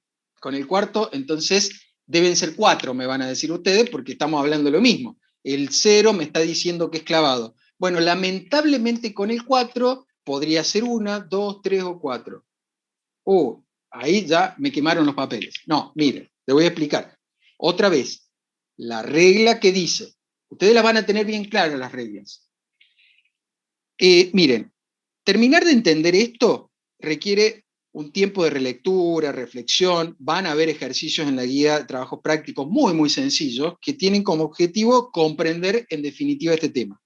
con el cuarto, entonces deben ser 4, me van a decir ustedes, porque estamos hablando de lo mismo. El 0 me está diciendo que es clavado. Bueno, lamentablemente con el 4 podría ser 1, 2, 3 o 4. Ahí ya me quemaron los papeles. No, miren, te voy a explicar. Otra vez, la regla que dice, ustedes las van a tener bien claras las reglas. Miren, terminar de entender esto requiere un tiempo de relectura, reflexión, van a haber ejercicios en la guía de trabajos prácticos muy, muy sencillos que tienen como objetivo comprender en definitiva este tema.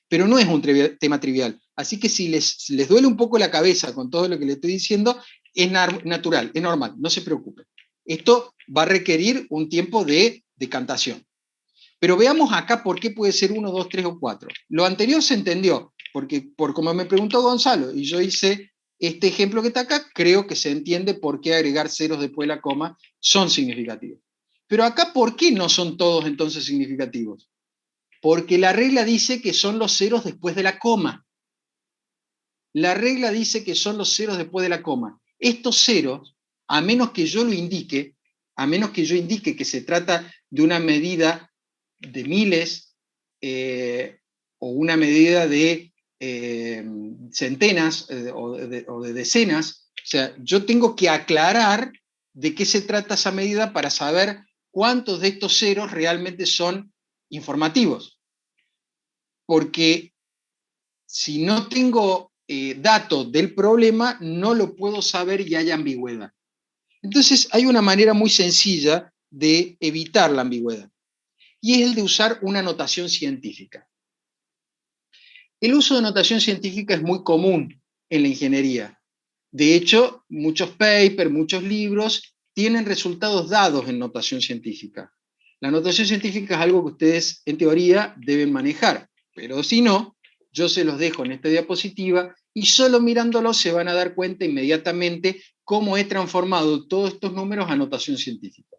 Pero no es un tema trivial. Así que si les duele un poco la cabeza con todo lo que les estoy diciendo, es natural, es normal, no se preocupen. Esto va a requerir un tiempo de decantación. Pero veamos acá por qué puede ser 1, 2, 3 o 4. Lo anterior se entendió, porque por como me preguntó Gonzalo, y yo hice este ejemplo que está acá, creo que se entiende por qué agregar ceros después de la coma son significativos. Pero acá, ¿por qué no son todos entonces significativos? Porque la regla dice que son los ceros después de la coma. La regla dice que son los ceros después de la coma. Estos ceros, a menos que yo lo indique, a menos que yo indique que se trata de una medida de miles o una medida de centenas o de decenas, o sea, yo tengo que aclarar de qué se trata esa medida para saber cuántos de estos ceros realmente son informativos. Porque si no tengo datos del problema, no lo puedo saber y hay ambigüedad. Entonces hay una manera muy sencilla de evitar la ambigüedad, y es el de usar una notación científica. El uso de notación científica es muy común en la ingeniería. De hecho, muchos papers, muchos libros tienen resultados dados en notación científica. La notación científica es algo que ustedes, en teoría, deben manejar, pero si no, yo se los dejo en esta diapositiva y solo mirándolo se van a dar cuenta inmediatamente cómo he transformado todos estos números a notación científica.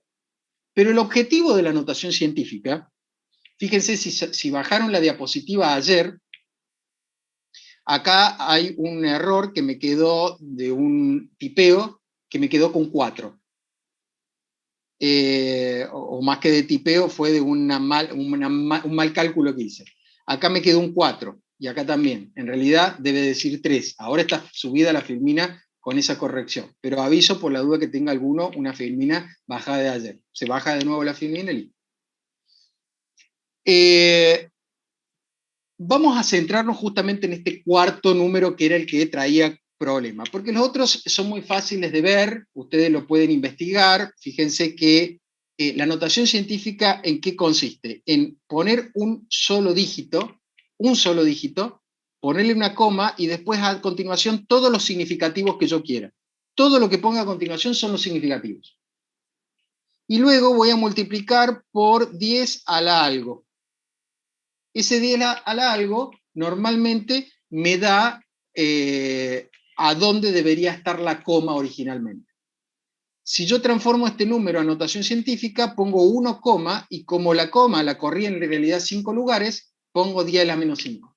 Pero el objetivo de la notación científica, fíjense si bajaron la diapositiva ayer, acá hay un error que me quedó de un tipeo que me quedó con 4. O más que de tipeo, fue de un mal cálculo que hice. Acá me quedó un 4 y acá también. En realidad debe decir 3. Ahora está subida la filmina con esa corrección. Pero aviso por la duda que tenga alguno una filmina bajada de ayer. Se baja de nuevo la filmina y vamos a centrarnos justamente en este cuarto número que era el que traía problema, porque los otros son muy fáciles de ver, ustedes lo pueden investigar. Fíjense que la notación científica, ¿en qué consiste? En poner un solo dígito, ponerle una coma y después a continuación todos los significativos que yo quiera. Todo lo que ponga a continuación son los significativos. Y luego voy a multiplicar por 10 a la algo. Ese 10 a la algo normalmente me da a dónde debería estar la coma originalmente. Si yo transformo este número a notación científica, pongo 1, y como la coma la corrí en realidad 5 lugares, pongo 10 a la menos 5.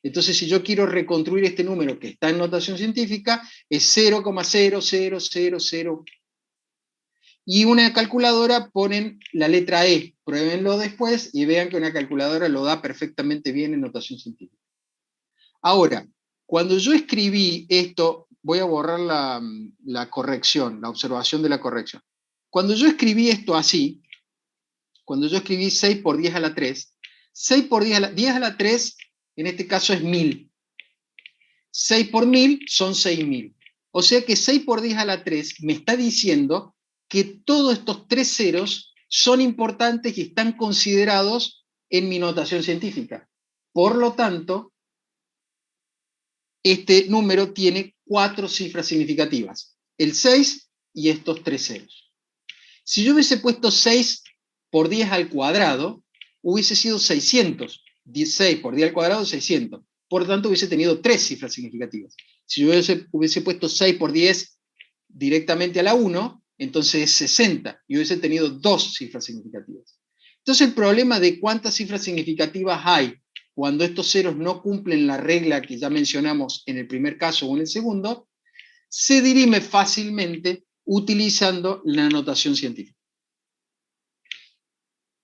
Entonces, si yo quiero reconstruir este número que está en notación científica, es 0,0000. Y una calculadora ponen la letra E, pruébenlo después y vean que una calculadora lo da perfectamente bien en notación científica. Ahora, cuando yo escribí esto, voy a borrar la corrección, la observación de la corrección. Cuando yo escribí esto así, cuando yo escribí 6 por 10 a la 3, 6 por 10 a la 3, en este caso es 1000. 6 por 1000 son 6000. O sea que 6 por 10 a la 3 me está diciendo que todos estos tres ceros son importantes y están considerados en mi notación científica. Por lo tanto, este número tiene 4 cifras significativas. El 6 y estos tres ceros. Si yo hubiese puesto 6 por 10 al cuadrado, hubiese sido 600. 16 por 10 al cuadrado, 600. Por lo tanto, hubiese tenido 3 cifras significativas. Si yo hubiese puesto 6 por 10 directamente a la 1, entonces es 60, y hubiese tenido 2 cifras significativas. Entonces el problema de cuántas cifras significativas hay cuando estos ceros no cumplen la regla que ya mencionamos en el primer caso o en el segundo, se dirime fácilmente utilizando la notación científica.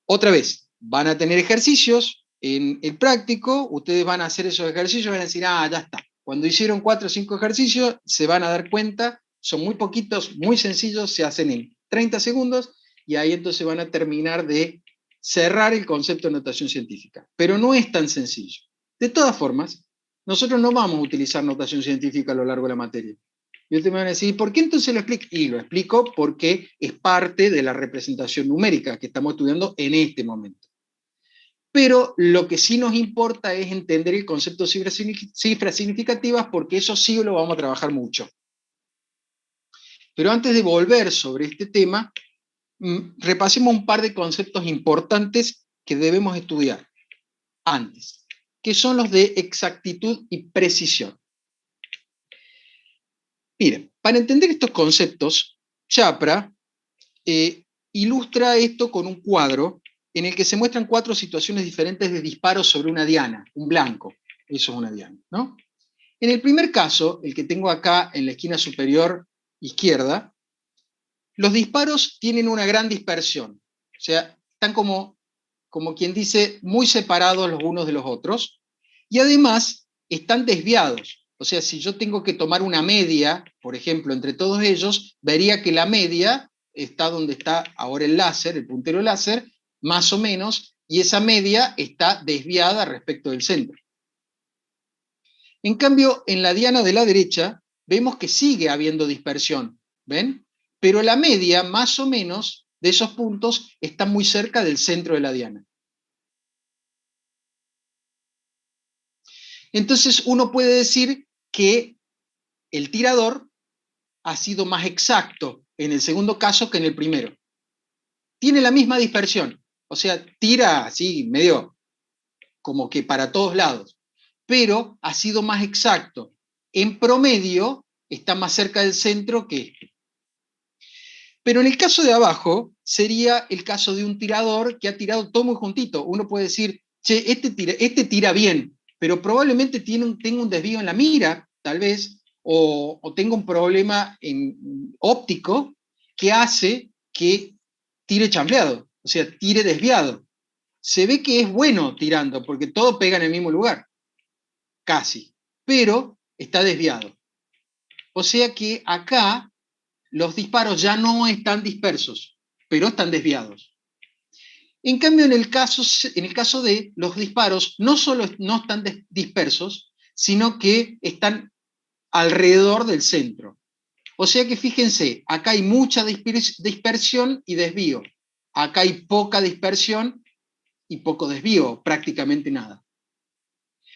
Otra vez, van a tener ejercicios en el práctico, ustedes van a hacer esos ejercicios y van a decir, ah, ya está. Cuando hicieron 4 o 5 ejercicios, se van a dar cuenta, son muy poquitos, muy sencillos, se hacen en 30 segundos, y ahí entonces van a terminar de cerrar el concepto de notación científica. Pero no es tan sencillo. De todas formas, nosotros no vamos a utilizar notación científica a lo largo de la materia. Y ustedes me van a decir, ¿por qué entonces lo explico? Y lo explico porque es parte de la representación numérica que estamos estudiando en este momento. Pero lo que sí nos importa es entender el concepto de cifras significativas, porque eso sí lo vamos a trabajar mucho. Pero antes de volver sobre este tema, repasemos un par de conceptos importantes que debemos estudiar antes, que son los de exactitud y precisión. Miren, para entender estos conceptos, Chapra ilustra esto con un cuadro en el que se muestran 4 situaciones diferentes de disparos sobre una diana, un blanco. Eso es una diana, ¿no? En el primer caso, el que tengo acá en la esquina superior izquierda, los disparos tienen una gran dispersión. O sea, están como quien dice, muy separados los unos de los otros, y además están desviados. O sea, si yo tengo que tomar una media, por ejemplo, entre todos ellos, vería que la media está donde está ahora el láser, el puntero láser, más o menos, y esa media está desviada respecto del centro. En cambio, en la diana de la derecha, vemos que sigue habiendo dispersión, ¿ven? Pero la media, más o menos, de esos puntos está muy cerca del centro de la diana. Entonces uno puede decir que el tirador ha sido más exacto en el segundo caso que en el primero. Tiene la misma dispersión, o sea, tira así medio como que para todos lados, pero ha sido más exacto. En promedio está más cerca del centro que este. Pero en el caso de abajo sería el caso de un tirador que ha tirado todo muy juntito. Uno puede decir, che, este tira bien, pero probablemente tenga un desvío en la mira, tal vez, o tenga un problema óptico que hace que tire chambleado, o sea, tire desviado. Se ve que es bueno tirando, porque todo pega en el mismo lugar, casi, pero está desviado. O sea que acá los disparos ya no están dispersos, pero están desviados. En cambio, en el caso de los disparos, no solo no están dispersos, sino que están alrededor del centro. O sea que fíjense, acá hay mucha dispersión y desvío. Acá hay poca dispersión y poco desvío, prácticamente nada.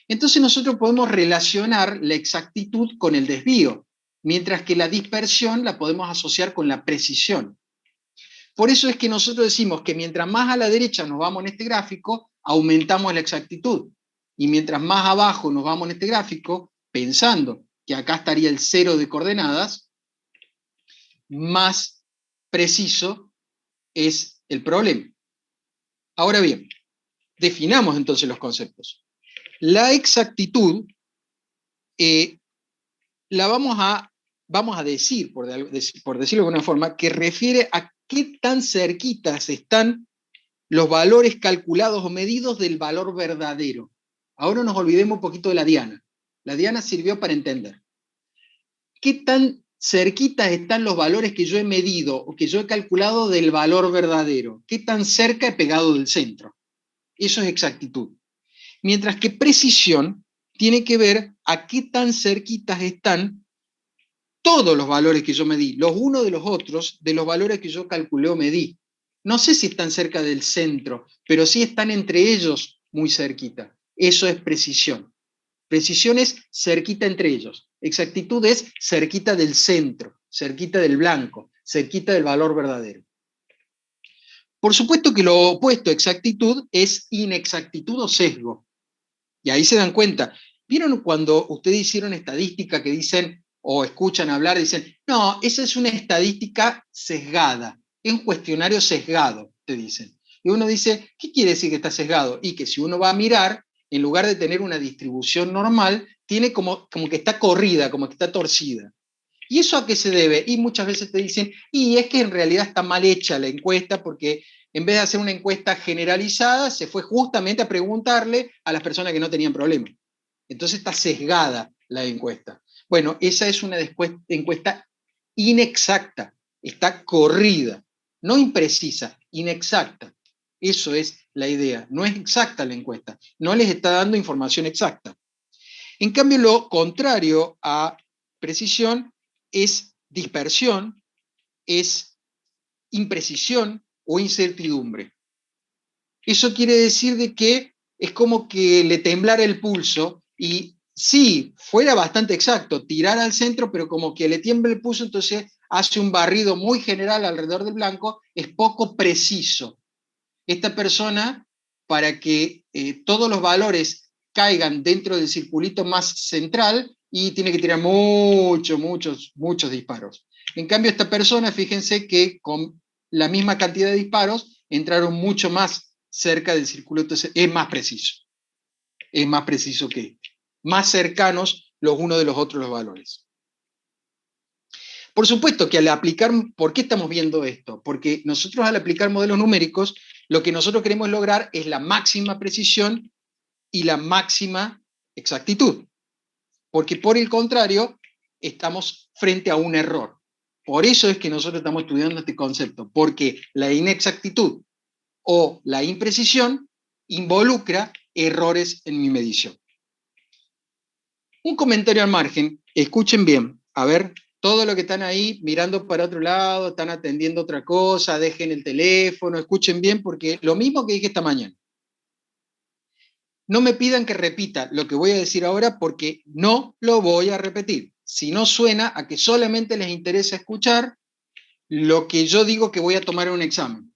Entonces nosotros podemos relacionar la exactitud con el desvío, mientras que la dispersión la podemos asociar con la precisión. Por eso es que nosotros decimos que mientras más a la derecha nos vamos en este gráfico, aumentamos la exactitud. Y mientras más abajo nos vamos en este gráfico, pensando que acá estaría el cero de coordenadas, más preciso es el problema. Ahora bien, definamos entonces los conceptos. La exactitud la vamos a decir, por decirlo de alguna forma, que refiere a qué tan cerquitas están los valores calculados o medidos del valor verdadero. Ahora nos olvidemos un poquito de la diana. La diana sirvió para entender. ¿Qué tan cerquitas están los valores que yo he medido o que yo he calculado del valor verdadero, qué tan cerca he pegado del centro. Eso es exactitud. Mientras que precisión tiene que ver a qué tan cerquitas están todos los valores que yo medí, los unos de los otros, de los valores que yo calculé o medí. No sé si están cerca del centro, pero sí están entre ellos muy cerquita. Eso es precisión. Precisión es cerquita entre ellos. Exactitud es cerquita del centro, cerquita del blanco, cerquita del valor verdadero. Por supuesto que lo opuesto a exactitud es inexactitud o sesgo. Y ahí se dan cuenta. ¿Vieron cuando ustedes hicieron estadística que dicen, o escuchan hablar, dicen, no, esa es una estadística sesgada, es un cuestionario sesgado, te dicen. Y uno dice, ¿qué quiere decir que está sesgado? Y que si uno va a mirar, en lugar de tener una distribución normal, tiene como que está corrida, como que está torcida. ¿Y eso a qué se debe? Y muchas veces te dicen, y es que en realidad está mal hecha la encuesta porque en vez de hacer una encuesta generalizada, se fue justamente a preguntarle a las personas que no tenían problema. Entonces está sesgada la encuesta. Bueno, esa es una encuesta inexacta, está corrida, no imprecisa, inexacta. Eso es la idea. No es exacta la encuesta, no les está dando información exacta. En cambio, lo contrario a precisión es dispersión, es imprecisión o incertidumbre. Eso quiere decir de que es como que le temblara el pulso y sí, fuera bastante exacto, tirar al centro, pero como que le tiembla el pulso, entonces hace un barrido muy general alrededor del blanco, es poco preciso. Esta persona, para que todos los valores caigan dentro del circulito más central, y tiene que tirar muchos disparos. En cambio, esta persona, fíjense que con la misma cantidad de disparos, entraron mucho más cerca del circuito, entonces es más preciso que, más cercanos los unos de los otros los valores. Por supuesto que al aplicar, ¿por qué estamos viendo esto? Porque nosotros al aplicar modelos numéricos, lo que nosotros queremos lograr es la máxima precisión y la máxima exactitud. Porque por el contrario, estamos frente a un error. Por eso es que nosotros estamos estudiando este concepto, porque la inexactitud o la imprecisión involucra errores en mi medición. Un comentario al margen, escuchen bien, a ver, todo lo que están ahí mirando para otro lado, están atendiendo otra cosa, dejen el teléfono, escuchen bien, porque lo mismo que dije esta mañana. No me pidan que repita lo que voy a decir ahora porque no lo voy a repetir. Si no suena a que solamente les interesa escuchar lo que yo digo que voy a tomar en un examen.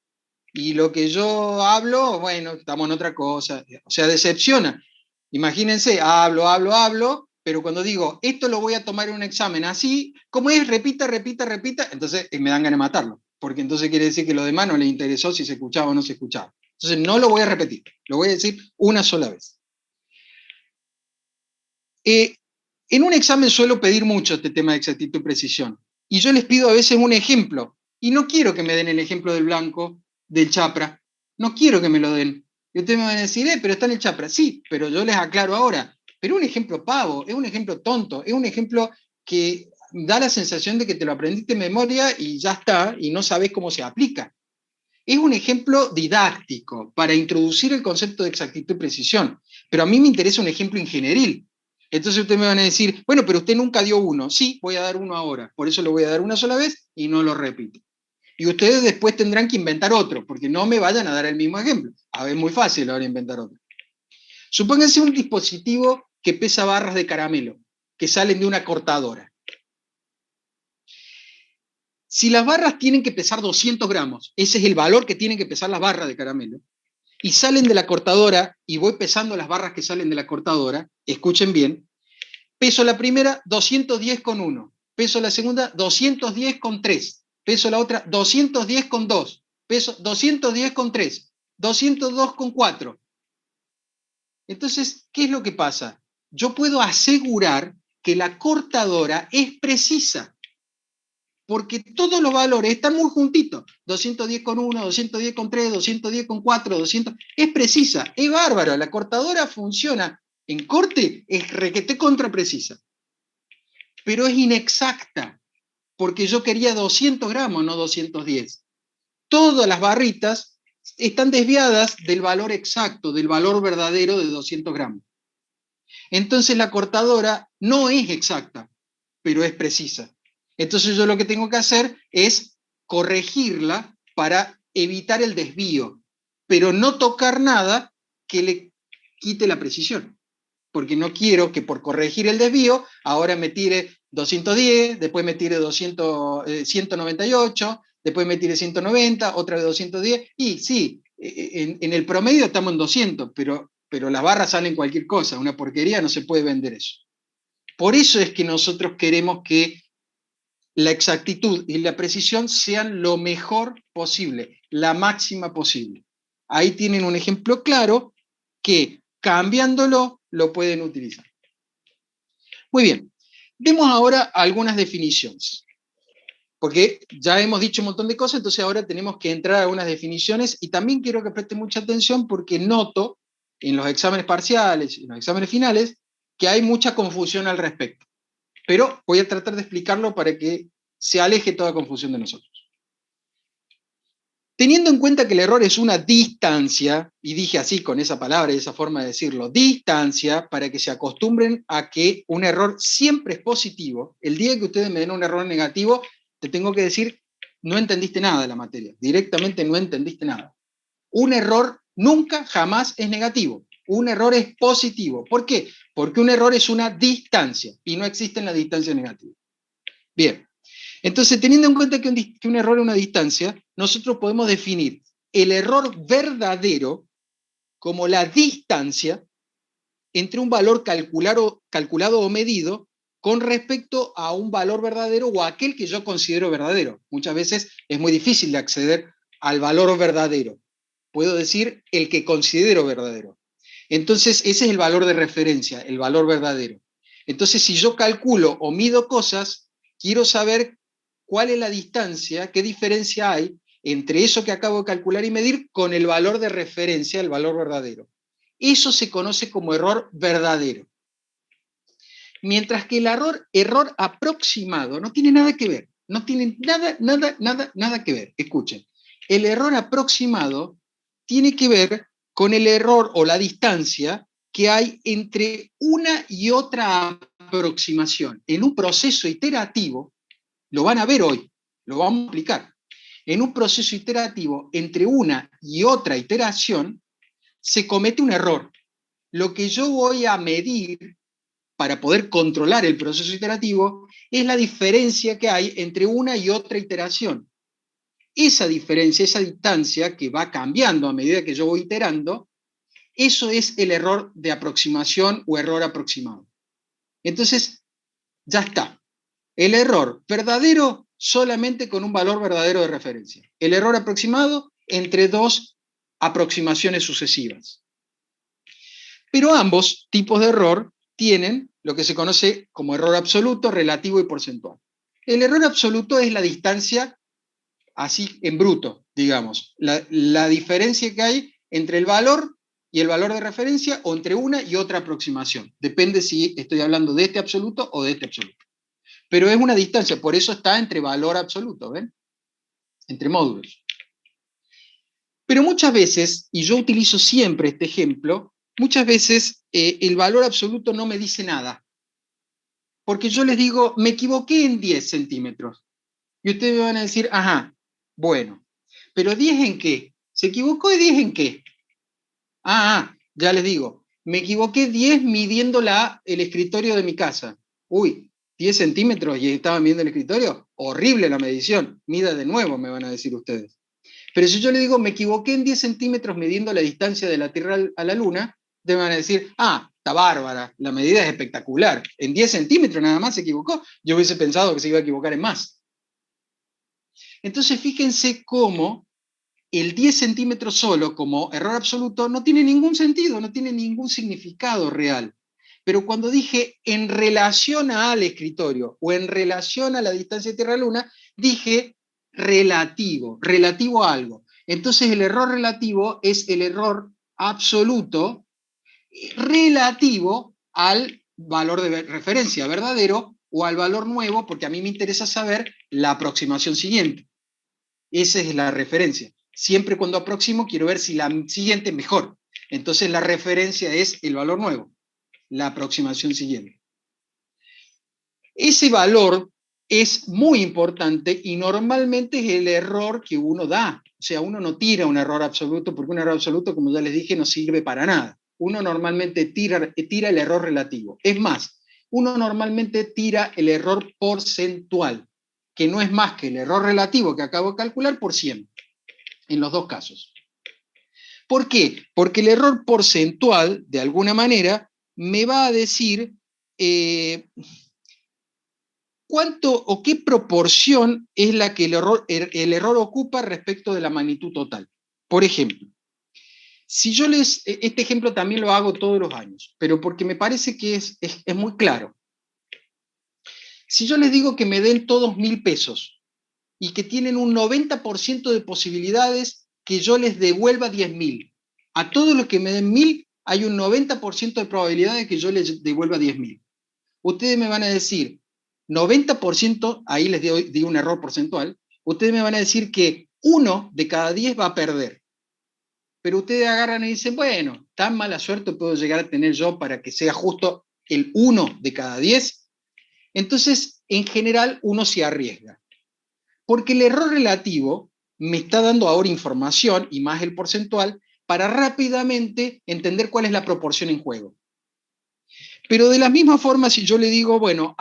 Y lo que yo hablo, bueno, estamos en otra cosa. O sea, decepciona. Imagínense, hablo, pero cuando digo, esto lo voy a tomar en un examen así, como es, repita, entonces me dan ganas de matarlo. Porque entonces quiere decir que lo demás no le interesó si se escuchaba o no se escuchaba. Entonces no lo voy a repetir, lo voy a decir una sola vez. En un examen suelo pedir mucho este tema de exactitud y precisión. Y yo les pido a veces un ejemplo. Y no quiero que me den el ejemplo del blanco, del chapra. No quiero que me lo den. Y ustedes me van a decir, pero está en el chapra. Sí, pero yo les aclaro ahora. Pero un ejemplo pavo, es un ejemplo tonto, es un ejemplo que da la sensación de que te lo aprendiste de memoria y ya está, y no sabes cómo se aplica. Es un ejemplo didáctico para introducir el concepto de exactitud y precisión. Pero a mí me interesa un ejemplo ingenieril. Entonces ustedes me van a decir, bueno, pero usted nunca dio uno. Sí, voy a dar uno ahora. Por eso lo voy a dar una sola vez y no lo repito. Y ustedes después tendrán que inventar otro, porque no me vayan a dar el mismo ejemplo. A ver, es muy fácil ahora inventar otro. Supónganse un dispositivo que pesa barras de caramelo, que salen de una cortadora. Si las barras tienen que pesar 200 gramos, ese es el valor que tienen que pesar las barras de caramelo, y salen de la cortadora, y voy pesando las barras que salen de la cortadora, escuchen bien, peso la primera 210,1, peso la segunda 210,3, peso la otra 210,2, peso 210,3, 202,4. Entonces, ¿qué es lo que pasa? Yo puedo asegurar que la cortadora es precisa, porque todos los valores están muy juntitos, 210,1, 210,3, 210,4, 200, es precisa, es bárbaro, la cortadora funciona en corte, es requete contra precisa, pero es inexacta. porque yo quería 200 gramos, no 210. Todas las barritas están desviadas del valor exacto, del valor verdadero de 200 gramos. Entonces la cortadora no es exacta, pero es precisa. Entonces yo lo que tengo que hacer es corregirla para evitar el desvío, pero no tocar nada que le quite la precisión, porque no quiero que por corregir el desvío ahora me tire 210, después me tire 200, 198, después me tire 190, otra vez 210, y sí, en el promedio estamos en 200, pero las barras salen cualquier cosa, una porquería, no se puede vender eso. Por eso es que nosotros queremos que la exactitud y la precisión sean lo mejor posible, la máxima posible. Ahí tienen un ejemplo claro que cambiándolo lo pueden utilizar. Muy bien, vemos ahora algunas definiciones, porque ya hemos dicho un montón de cosas, entonces ahora tenemos que entrar a algunas definiciones y también quiero que presten mucha atención porque noto en los exámenes parciales y en los exámenes finales que hay mucha confusión al respecto. Pero voy a tratar de explicarlo para que se aleje toda confusión de nosotros. Teniendo en cuenta que el error es una distancia, y dije así con esa palabra y esa forma de decirlo, distancia, para que se acostumbren a que un error siempre es positivo. El día que ustedes me den un error negativo, te tengo que decir, no entendiste nada de la materia, directamente no entendiste nada. Un error nunca, jamás es negativo. Un error es positivo. ¿Por qué? Porque un error es una distancia y no existe en la distancia negativa. Bien, entonces teniendo en cuenta que un error es una distancia, nosotros podemos definir el error verdadero como la distancia entre un valor calculado o medido con respecto a un valor verdadero o a aquel que yo considero verdadero. Muchas veces es muy difícil de acceder al valor verdadero. Puedo decir el que considero verdadero. Entonces, ese es el valor de referencia, el valor verdadero. Entonces, si yo calculo o mido cosas, quiero saber cuál es la distancia, qué diferencia hay entre eso que acabo de calcular y medir con el valor de referencia, el valor verdadero. Eso se conoce como error verdadero. Mientras que el error aproximado no tiene nada que ver, no tiene nada que ver. Escuchen, el error aproximado tiene que ver con el error o la distancia que hay entre una y otra aproximación. En un proceso iterativo, lo van a ver hoy, lo vamos a aplicar. En un proceso iterativo, entre una y otra iteración, se comete un error. Lo que yo voy a medir para poder controlar el proceso iterativo es la diferencia que hay entre una y otra iteración. Esa diferencia, esa distancia que va cambiando a medida que yo voy iterando, eso es el error de aproximación o error aproximado. Entonces, ya está. El error verdadero solamente con un valor verdadero de referencia. El error aproximado entre dos aproximaciones sucesivas. Pero ambos tipos de error tienen lo que se conoce como error absoluto, relativo y porcentual. El error absoluto es la distancia así en bruto, digamos, la diferencia que hay entre el valor y el valor de referencia o entre una y otra aproximación. Depende si estoy hablando de este absoluto o de este absoluto. Pero es una distancia, por eso está entre valor absoluto, ¿ven? Entre módulos. Pero muchas veces, y yo utilizo siempre este ejemplo, muchas veces el valor absoluto no me dice nada. Porque yo les digo, me equivoqué en 10 centímetros. Y ustedes me van a decir, ajá, bueno, pero ¿10 en qué? ¿Se equivocó de 10 en qué? Ya les digo, me equivoqué 10 midiendo el escritorio de mi casa. Uy, 10 centímetros y estaban midiendo el escritorio. Horrible la medición. Mida de nuevo, me van a decir ustedes. Pero si yo le digo, me equivoqué en 10 centímetros midiendo la distancia de la Tierra a la Luna, te van a decir, está bárbara, la medida es espectacular. En 10 centímetros nada más se equivocó. Yo hubiese pensado que se iba a equivocar en más. Entonces, fíjense cómo el 10 centímetros solo como error absoluto no tiene ningún sentido, no tiene ningún significado real. Pero cuando dije en relación al escritorio o en relación a la distancia Tierra-Luna, dije relativo a algo. Entonces el error relativo es el error absoluto relativo al valor de referencia verdadero o al valor nuevo, porque a mí me interesa saber la aproximación siguiente. Esa es la referencia. Siempre cuando aproximo quiero ver si la siguiente es mejor. Entonces la referencia es el valor nuevo, la aproximación siguiente. Ese valor es muy importante y normalmente es el error que uno da. O sea, uno no tira un error absoluto, porque un error absoluto, como ya les dije, no sirve para nada. Uno normalmente tira el error relativo. Es más, uno normalmente tira el error porcentual, que no es más que el error relativo que acabo de calcular por 100, en los dos casos. ¿Por qué? Porque el error porcentual, de alguna manera, me va a decir cuánto o qué proporción es la que el error ocupa respecto de la magnitud total. Por ejemplo, si yo este ejemplo también lo hago todos los años, pero porque me parece que es muy claro. Si yo les digo que me den todos 1.000 pesos y que tienen un 90% de posibilidades que yo les devuelva 10.000, a todos los que me den 1.000 hay un 90% de probabilidades que yo les devuelva 10.000. Ustedes me van a decir, 90%, ahí les di un error porcentual, ustedes me van a decir que 1 de cada 10 va a perder. Pero ustedes agarran y dicen, bueno, tan mala suerte puedo llegar a tener yo para que sea justo el 1 de cada 10. Entonces, en general, uno se arriesga. Porque el error relativo me está dando ahora información, y más el porcentual, para rápidamente entender cuál es la proporción en juego. Pero de la misma forma, si yo le digo, bueno,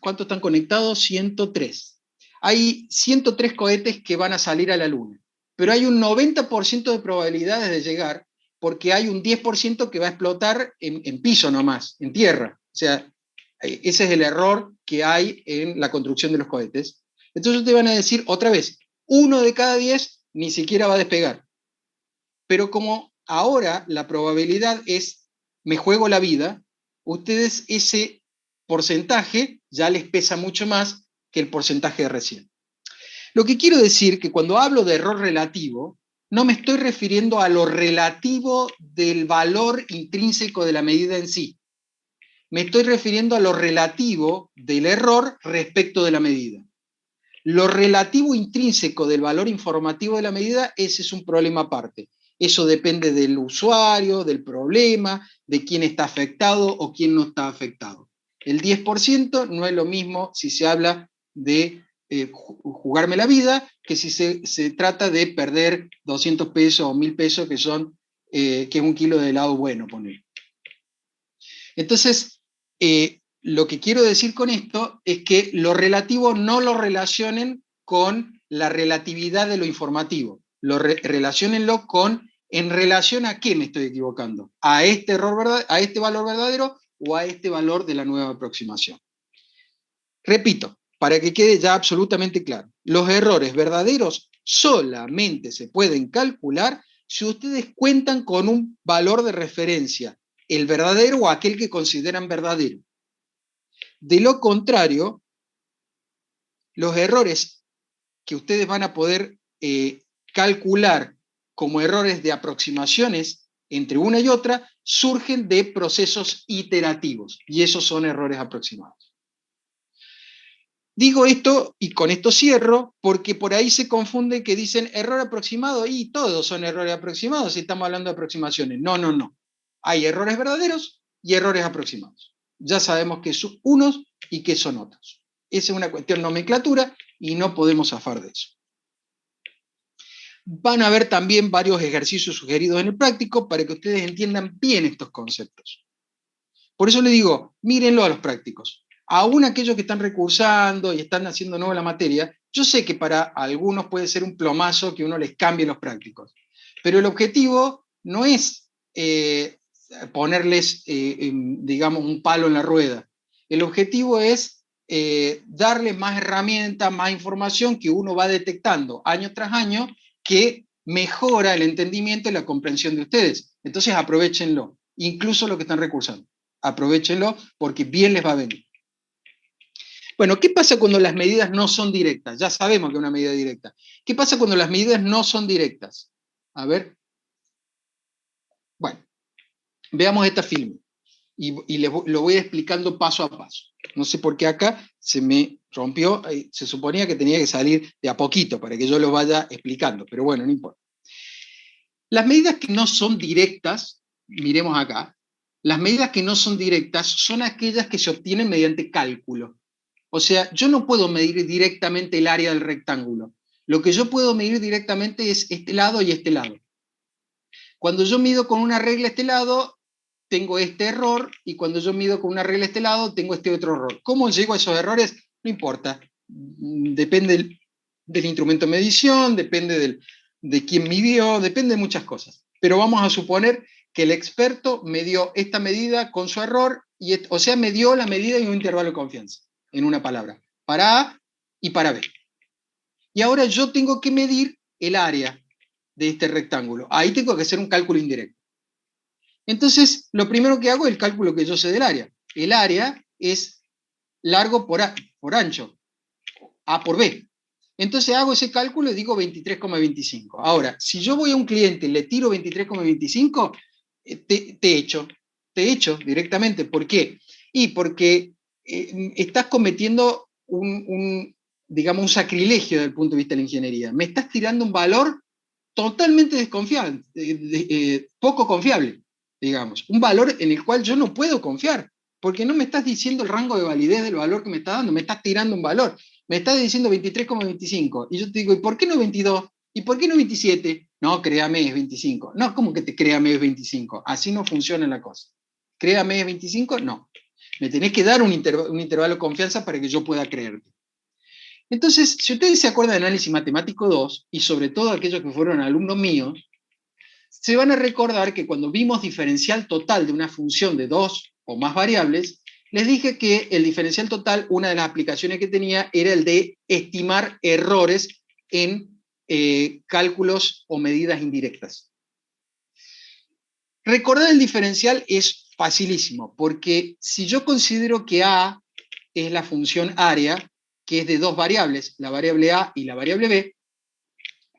¿cuántos están conectados? 103. Hay 103 cohetes que van a salir a la Luna, pero hay un 90% de probabilidades de llegar, porque hay un 10% que va a explotar en piso nomás, en tierra. O sea, ese es el error que hay en la construcción de los cohetes. Entonces te van a decir otra vez, 1 de cada 10 ni siquiera va a despegar. Pero como ahora la probabilidad es, me juego la vida, ustedes ese porcentaje ya les pesa mucho más que el porcentaje de recién. Lo que quiero decir que cuando hablo de error relativo, no me estoy refiriendo a lo relativo del valor intrínseco de la medida en sí. Me estoy refiriendo a lo relativo del error respecto de la medida. Lo relativo intrínseco del valor informativo de la medida, ese es un problema aparte. Eso depende del usuario, del problema, de quién está afectado o quién no está afectado. El 10% no es lo mismo si se habla de jugarme la vida que si se trata de perder 200 pesos o 1.000 pesos que es un kilo de helado bueno, poner. Entonces, lo que quiero decir con esto es que lo relativo no lo relacionen con la relatividad de lo informativo, relaciónenlo con en relación a qué me estoy equivocando, a este valor verdadero o a este valor de la nueva aproximación. Repito, para que quede ya absolutamente claro, los errores verdaderos solamente se pueden calcular si ustedes cuentan con un valor de referencia, el verdadero o aquel que consideran verdadero. De lo contrario, los errores que ustedes van a poder calcular como errores de aproximaciones entre una y otra surgen de procesos iterativos, y esos son errores aproximados. Digo esto, y con esto cierro, porque por ahí se confunde que dicen error aproximado, y todos son errores aproximados si estamos hablando de aproximaciones. No, no, no. Hay errores verdaderos y errores aproximados. Ya sabemos qué son unos y qué son otros. Esa es una cuestión de nomenclatura y no podemos zafar de eso. Van a haber también varios ejercicios sugeridos en el práctico para que ustedes entiendan bien estos conceptos. Por eso les digo, mírenlo a los prácticos. Aún aquellos que están recursando y están haciendo nueva la materia, yo sé que para algunos puede ser un plomazo que uno les cambie los prácticos, pero el objetivo no es ponerles, digamos, un palo en la rueda. El objetivo es darles más herramientas, más información que uno va detectando año tras año que mejora el entendimiento y la comprensión de ustedes. Entonces aprovechenlo, incluso los que están recursando. Aprovechenlo porque bien les va a venir. Bueno, ¿qué pasa cuando las medidas no son directas? Ya sabemos que es una medida directa. ¿Qué pasa cuando las medidas no son directas? A ver. Bueno, veamos esta filme. lo voy explicando paso a paso. No sé por qué acá se me rompió, se suponía que tenía que salir de a poquito para que yo lo vaya explicando, pero bueno, no importa. Las medidas que no son directas, miremos acá, las medidas que no son directas son aquellas que se obtienen mediante cálculo. O sea, yo no puedo medir directamente el área del rectángulo. Lo que yo puedo medir directamente es este lado y este lado. Cuando yo mido con una regla este lado, tengo este error, y cuando yo mido con una regla este lado, tengo este otro error. ¿Cómo llego a esos errores? No importa. Depende del instrumento de medición, depende de quién midió, depende de muchas cosas. Pero vamos a suponer que el experto midió esta medida con su error, o sea, midió la medida en un intervalo de confianza, en una palabra, para A y para B. Y ahora yo tengo que medir el área de este rectángulo. Ahí tengo que hacer un cálculo indirecto. Entonces, lo primero que hago es el cálculo que yo sé del área. El área es largo por ancho, A por B. Entonces hago ese cálculo y digo 23,25. Ahora, si yo voy a un cliente y le tiro 23,25, te echo directamente. ¿Por qué? Y porque estás cometiendo digamos, un sacrilegio desde el punto de vista de la ingeniería. Me estás tirando un valor totalmente desconfiable, poco confiable, digamos. Un valor en el cual yo no puedo confiar, porque no me estás diciendo el rango de validez del valor que me estás dando, me estás tirando un valor. Me estás diciendo 23,25. Y yo te digo, ¿y por qué no 22? ¿Y por qué no 27? No, créame, es 25. No, ¿cómo que te créame es 25? Así no funciona la cosa. ¿Créame es 25? No. Me tenés que dar un intervalo de confianza para que yo pueda creerte. Entonces, si ustedes se acuerdan de análisis matemático 2, y sobre todo aquellos que fueron alumnos míos, se van a recordar que cuando vimos diferencial total de una función de dos o más variables, les dije que el diferencial total, una de las aplicaciones que tenía era el de estimar errores en cálculos o medidas indirectas. Recordar el diferencial es facilísimo, porque si yo considero que A es la función área, que es de dos variables, la variable A y la variable B,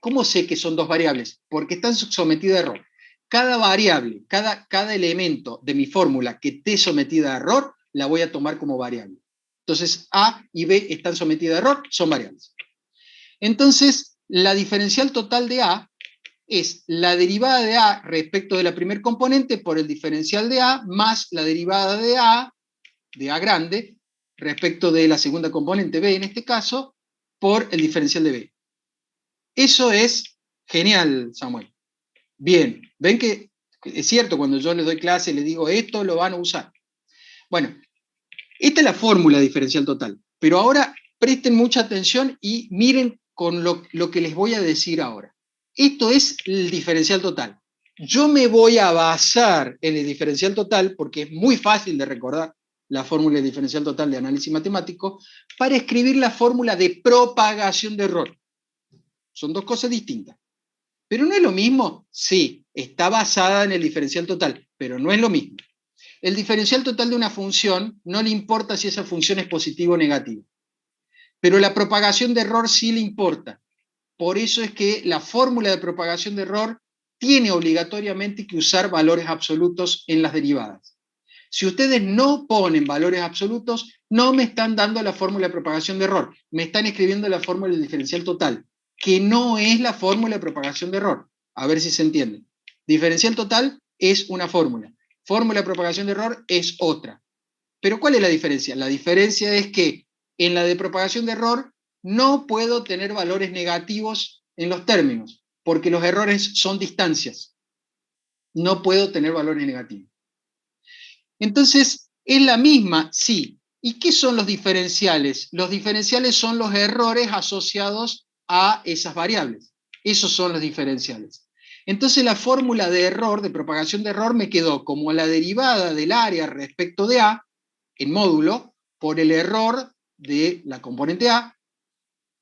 ¿cómo sé que son dos variables? Porque están sometidas a error. Cada variable, cada elemento de mi fórmula que esté sometida a error, la voy a tomar como variable. Entonces, A y B están sometidas a error, son variables. Entonces, la diferencial total de A es la derivada de A respecto de la primer componente por el diferencial de A más la derivada de A grande, respecto de la segunda componente B en este caso, por el diferencial de B. Eso es genial, Samuel. Bien, ven que es cierto, cuando yo les doy clase les digo esto lo van a usar. Bueno, esta es la fórmula diferencial total, pero ahora presten mucha atención y miren con lo que les voy a decir ahora. Esto es el diferencial total. Yo me voy a basar en el diferencial total, porque es muy fácil de recordar la fórmula de diferencial total de análisis matemático, para escribir la fórmula de propagación de error. Son dos cosas distintas. ¿Pero no es lo mismo? Sí, está basada en el diferencial total, pero no es lo mismo. El diferencial total de una función no le importa si esa función es positiva o negativa, pero la propagación de error sí le importa. Por eso es que la fórmula de propagación de error tiene obligatoriamente que usar valores absolutos en las derivadas. Si ustedes no ponen valores absolutos, no me están dando la fórmula de propagación de error, me están escribiendo la fórmula del diferencial total, que no es la fórmula de propagación de error. A ver si se entiende. Diferencial total es una fórmula. Fórmula de propagación de error es otra. Pero ¿cuál es la diferencia? La diferencia es que en la de propagación de error no puedo tener valores negativos en los términos, porque los errores son distancias. No puedo tener valores negativos. Entonces, ¿es la misma? Sí. ¿Y qué son los diferenciales? Los diferenciales son los errores asociados a esas variables. Esos son los diferenciales. Entonces la fórmula de error, de propagación de error, me quedó como la derivada del área respecto de A, en módulo, por el error de la componente A,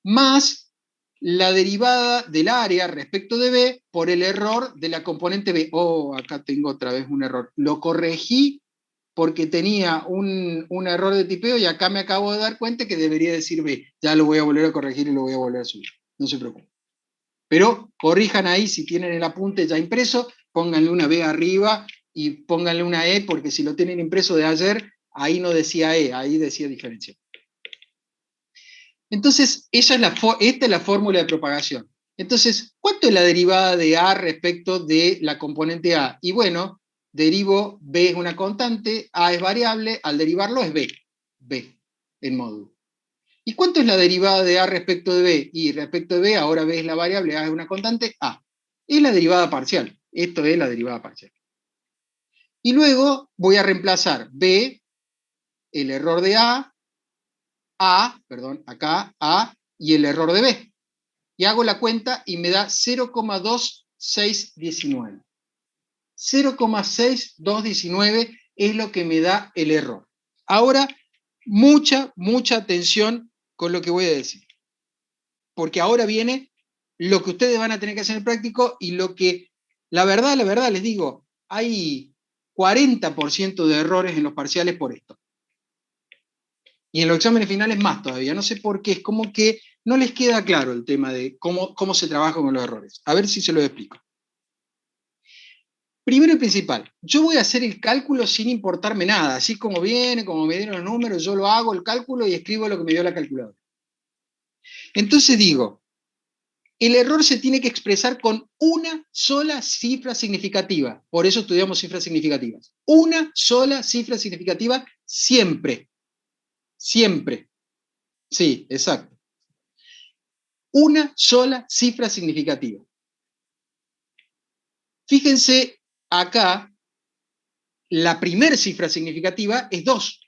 más la derivada del área respecto de B por el error de la componente B. Oh, acá tengo otra vez un error. Lo corregí porque tenía un error de tipeo y acá me acabo de dar cuenta que debería decir B. Ya lo voy a volver a corregir y lo voy a volver a subir. No se preocupen. Pero corrijan ahí si tienen el apunte ya impreso, pónganle una B arriba y pónganle una E, porque si lo tienen impreso de ayer, ahí no decía E, ahí decía diferencia. Entonces, esta es la fórmula de propagación. Entonces, ¿cuánto es la derivada de A respecto de la componente A? Y bueno, derivo B es una constante, A es variable, al derivarlo es B en módulo. ¿Y cuánto es la derivada de A respecto de B? Y respecto de B, ahora B es la variable, A es una constante, A. Es la derivada parcial. Esto es la derivada parcial. Y luego voy a reemplazar B, el error de perdón, acá, A, y el error de B. Y hago la cuenta y me da 0,2619. 0,6219 es lo que me da el error. Ahora, mucha atención con lo que voy a decir. Porque ahora viene lo que ustedes van a tener que hacer en el práctico y lo que, la verdad, les digo, hay 40% de errores en los parciales por esto. Y en los exámenes finales más todavía. No sé por qué, es como que no les queda claro el tema de cómo se trabaja con los errores. A ver si se lo explico. Primero y principal, yo voy a hacer el cálculo sin importarme nada, así como viene, como me dieron los números, yo lo hago, el cálculo, y escribo lo que me dio la calculadora. Entonces digo, el error se tiene que expresar con una sola cifra significativa. Por eso estudiamos cifras significativas. Una sola cifra significativa siempre. Siempre. Sí, exacto. Una sola cifra significativa. Fíjense acá, la primera cifra significativa es 2.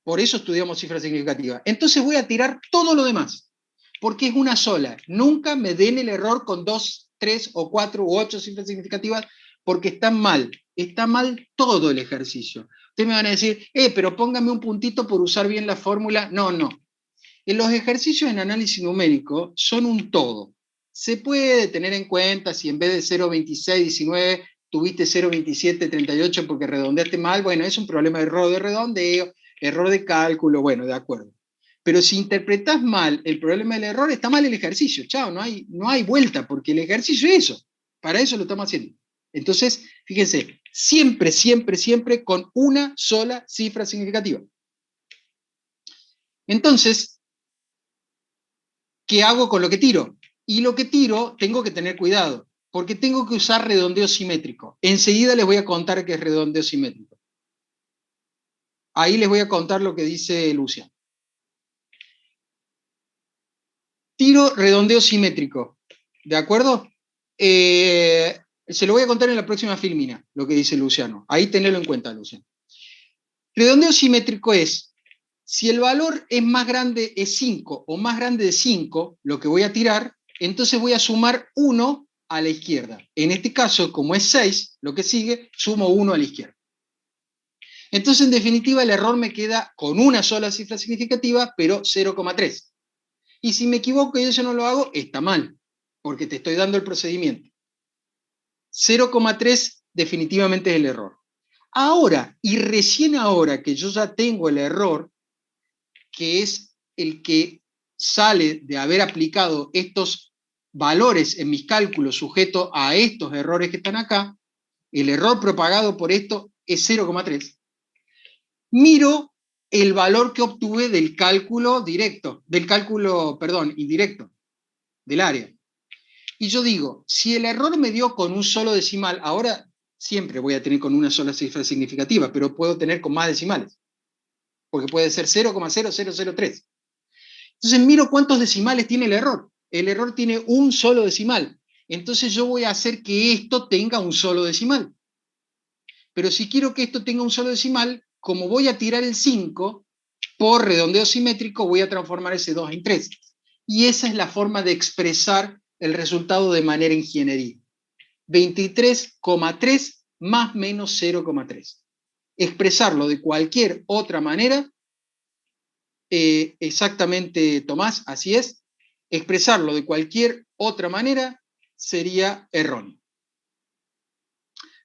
Por eso estudiamos cifra significativa. Entonces voy a tirar todo lo demás, porque es una sola. Nunca me den el error con 2, 3 o 4 u 8 cifras significativas, porque están mal. Está mal todo el ejercicio. Ustedes me van a decir, pero póngame un puntito por usar bien la fórmula. No. En los ejercicios en análisis numérico son un todo. Se puede tener en cuenta si en vez de 0,2619 tuviste 0,2738 porque redondeaste mal, bueno, es un problema de error de redondeo, error de cálculo, bueno, de acuerdo. Pero si interpretás mal el problema del error, está mal el ejercicio, chao, no hay vuelta, porque el ejercicio es eso, para eso lo estamos haciendo. Entonces, fíjense, siempre con una sola cifra significativa. Entonces, ¿qué hago con lo que tiro? Y lo que tiro tengo que tener cuidado, porque tengo que usar redondeo simétrico. Enseguida les voy a contar qué es redondeo simétrico. Ahí les voy a contar lo que dice Luciano. Tiro redondeo simétrico, ¿de acuerdo? Se lo voy a contar en la próxima filmina, lo que dice Luciano. Ahí tenedlo en cuenta, Luciano. Redondeo simétrico es, si el valor es más grande, es 5 o más grande de 5, lo que voy a tirar, entonces voy a sumar 1 a la izquierda. En este caso, como es 6, lo que sigue, sumo 1 a la izquierda. Entonces, en definitiva, el error me queda con una sola cifra significativa, pero 0,3. Y si me equivoco y eso no lo hago, está mal, porque te estoy dando el procedimiento. 0,3 definitivamente es el error. Ahora, y recién ahora que yo ya tengo el error, que es el que sale de haber aplicado estos valores en mis cálculos sujeto a estos errores que están acá, el error propagado por esto es 0,3. Miro el valor que obtuve del cálculo directo, indirecto, del área. Y yo digo, si el error me dio con un solo decimal, ahora siempre voy a tener con una sola cifra significativa, pero puedo tener con más decimales, porque puede ser 0,0003. Entonces miro cuántos decimales tiene el error. El error tiene un solo decimal. Entonces yo voy a hacer que esto tenga un solo decimal. Pero si quiero que esto tenga un solo decimal, como voy a tirar el 5, por redondeo simétrico voy a transformar ese 2 en 3. Y esa es la forma de expresar el resultado de manera ingeniería. 23,3 más menos 0,3. Expresarlo de cualquier otra manera, exactamente, Tomás, así es, expresarlo de cualquier otra manera sería erróneo.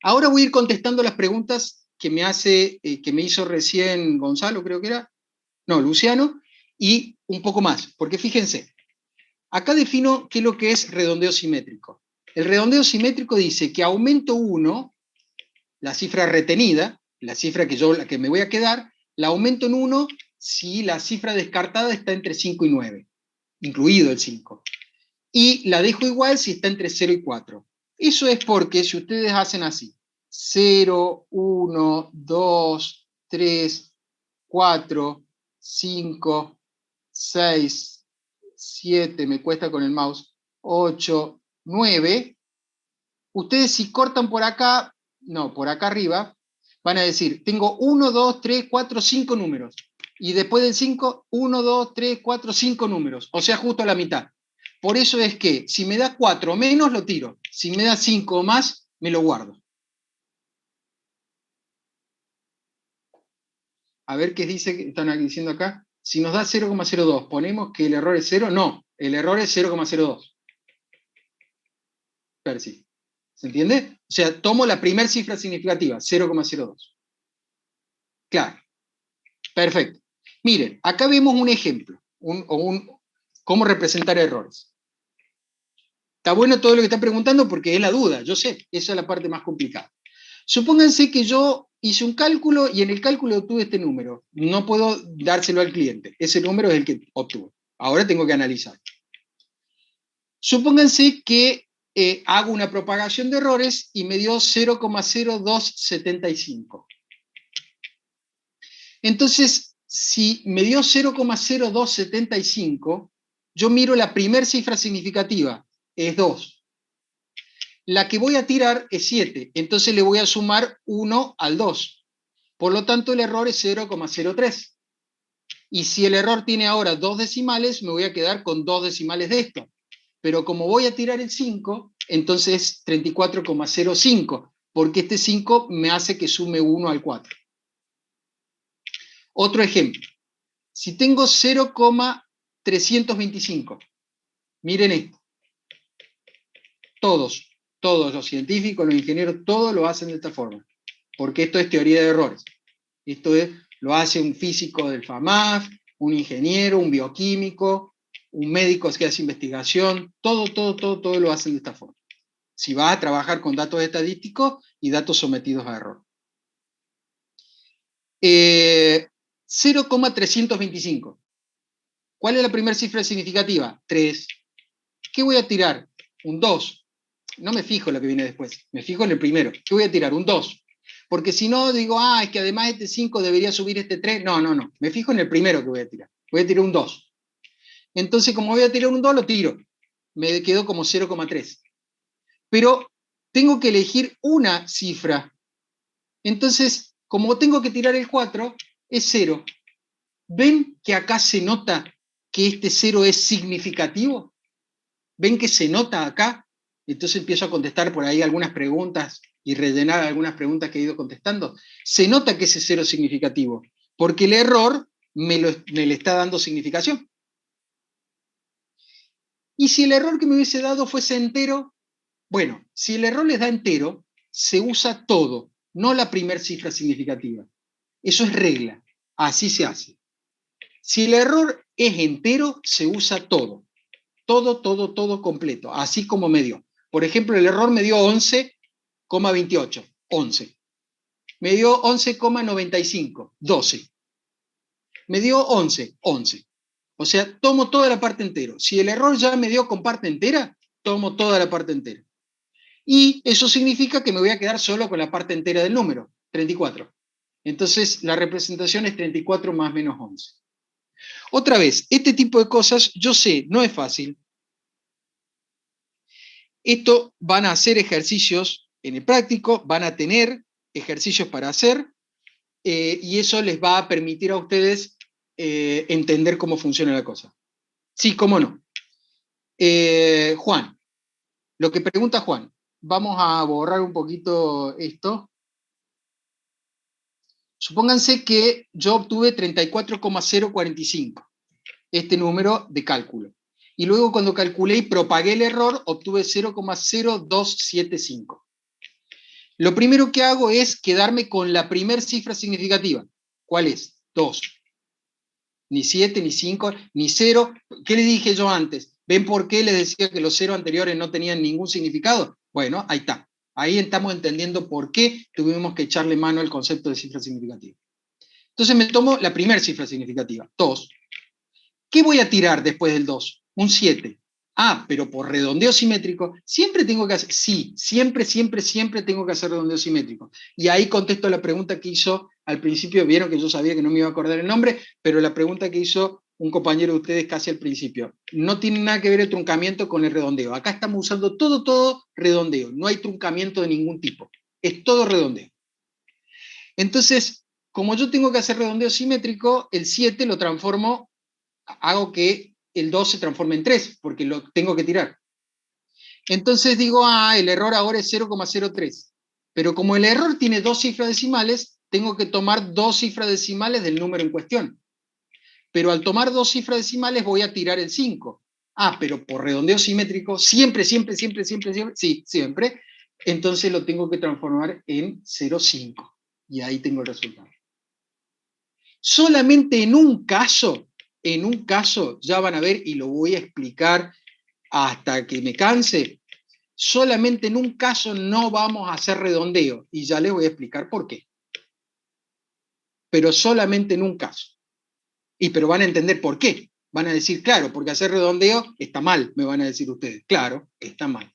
Ahora voy a ir contestando las preguntas que me hizo recién Gonzalo, creo que era, no, Luciano, y un poco más, porque fíjense, acá defino qué es lo que es redondeo simétrico. El redondeo simétrico dice que aumento 1 la cifra retenida, la cifra la que me voy a quedar, la aumento en 1 si la cifra descartada está entre 5 y 9, incluido el 5. Y la dejo igual si está entre 0 y 4. Eso es porque si ustedes hacen así, 0, 1, 2, 3, 4, 5, 6, 7, me cuesta con el mouse, 8, 9, ustedes si cortan por acá, no, por acá arriba, van a decir, tengo 1, 2, 3, 4, 5 números. Y después del 5, 1, 2, 3, 4, 5 números. O sea, justo a la mitad. Por eso es que si me da 4 menos, lo tiro. Si me da 5 o más, me lo guardo. A ver qué dice, están diciendo acá. Si nos da 0,02, ¿ponemos que el error es 0? No, el error es 0,02. Percy. ¿Se entiende? O sea, tomo la primera cifra significativa, 0,02. Claro. Perfecto. Miren, acá vemos un ejemplo, cómo representar errores. Está bueno todo lo que están preguntando porque es la duda, yo sé, esa es la parte más complicada. Supónganse que yo hice un cálculo y en el cálculo obtuve este número. No puedo dárselo al cliente, ese número es el que obtuve. Ahora tengo que analizar. Supónganse que hago una propagación de errores y me dio 0,0275. Entonces, si me dio 0,0275, yo miro la primera cifra significativa, es 2. La que voy a tirar es 7, entonces le voy a sumar 1 al 2. Por lo tanto, el error es 0,03. Y si el error tiene ahora 2 decimales, me voy a quedar con 2 decimales de esto. Pero como voy a tirar el 5, entonces 34,05, porque este 5 me hace que sume 1 al 4. Otro ejemplo. Si tengo 0,325, miren esto. Todos los científicos, los ingenieros, todos lo hacen de esta forma. Porque esto es teoría de errores. Esto lo hace un físico del FAMAF, un ingeniero, un bioquímico, un médico que hace investigación. Todo lo hacen de esta forma. Si vas a trabajar con datos estadísticos y datos sometidos a error. 0,325. ¿Cuál es la primera cifra significativa? 3. ¿Qué voy a tirar? Un 2. No me fijo en lo que viene después, me fijo en el primero. ¿Qué voy a tirar? Un 2. Porque si no, digo, es que además este 5 debería subir este 3. No. Me fijo en el primero que voy a tirar. Voy a tirar un 2. Entonces, como voy a tirar un 2, lo tiro. Me quedo como 0,3. Pero tengo que elegir una cifra. Entonces, como tengo que tirar el 4, es 0. ¿Ven que acá se nota que este 0 es significativo? ¿Ven que se nota acá? Entonces empiezo a contestar por ahí algunas preguntas y rellenar algunas preguntas que he ido contestando. Se nota que ese 0 es significativo, porque el error me le está dando significación. Y si el error que me hubiese dado fuese entero, bueno, si el error les da entero, se usa todo, no la primera cifra significativa. Eso es regla, así se hace. Si el error es entero, se usa todo. Todo completo, así como me dio. Por ejemplo, el error me dio 11,28, 11. Me dio 11,95, 12. Me dio 11, 11. O sea, tomo toda la parte entera. Si el error ya me dio con parte entera, tomo toda la parte entera. Y eso significa que me voy a quedar solo con la parte entera del número, 34. Entonces, la representación es 34 más menos 11. Otra vez, este tipo de cosas, yo sé, no es fácil. Esto van a hacer ejercicios en el práctico, van a tener ejercicios para hacer, y eso les va a permitir a ustedes entender cómo funciona la cosa. Sí, cómo no. Juan, lo que pregunta Juan, vamos a borrar un poquito esto. Supónganse que yo obtuve 34,045, este número de cálculo. Y luego cuando calculé y propagué el error, obtuve 0,0275. Lo primero que hago es quedarme con la primera cifra significativa. ¿Cuál es? 2. Ni 7, ni 5, ni 0. ¿Qué le dije yo antes? ¿Ven por qué les decía que los 0 anteriores no tenían ningún significado? Bueno, ahí está. Ahí estamos entendiendo por qué tuvimos que echarle mano al concepto de cifra significativa. Entonces me tomo la primera cifra significativa, 2. ¿Qué voy a tirar después del 2? Un 7. Ah, pero por redondeo simétrico, siempre tengo que hacer, sí, siempre tengo que hacer redondeo simétrico. Y ahí contesto la pregunta que hizo al principio, vieron que yo sabía que no me iba a acordar el nombre, pero la pregunta que hizo un compañero de ustedes casi al principio. No tiene nada que ver el truncamiento con el redondeo. Acá estamos usando todo redondeo, no hay truncamiento de ningún tipo. Es todo redondeo. Entonces, como yo tengo que hacer redondeo simétrico, el 7 lo transformo, hago que el 2 se transforme en 3, porque lo tengo que tirar. Entonces digo, el error ahora es 0,03. Pero como el error tiene 2 cifras decimales, tengo que tomar 2 cifras decimales del número en cuestión. Pero al tomar 2 cifras decimales voy a tirar el 5. Pero por redondeo simétrico, siempre, sí, siempre, entonces lo tengo que transformar en 0,5. Y ahí tengo el resultado. Solamente en un caso, ya van a ver, y lo voy a explicar hasta que me canse, solamente en un caso no vamos a hacer redondeo, y ya les voy a explicar por qué. Pero solamente en un caso. Pero van a entender por qué. Van a decir, claro, porque hacer redondeo está mal, me van a decir ustedes. Claro, está mal.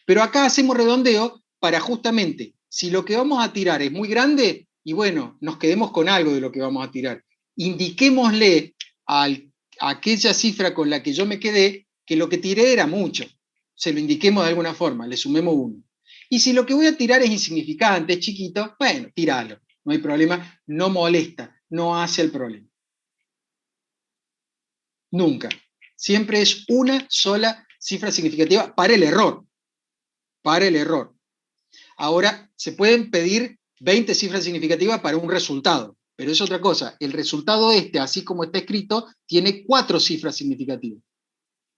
Pero acá hacemos redondeo para justamente, si lo que vamos a tirar es muy grande, y bueno, nos quedemos con algo de lo que vamos a tirar. Indiquémosle a aquella cifra con la que yo me quedé que lo que tiré era mucho. Se lo indiquemos de alguna forma, le sumemos 1. Y si lo que voy a tirar es insignificante, es chiquito, bueno, tíralo. No hay problema, no molesta, no hace el problema. Nunca. Siempre es una sola cifra significativa para el error. Para el error. Ahora, se pueden pedir 20 cifras significativas para un resultado, pero es otra cosa. El resultado así como está escrito, tiene 4 cifras significativas,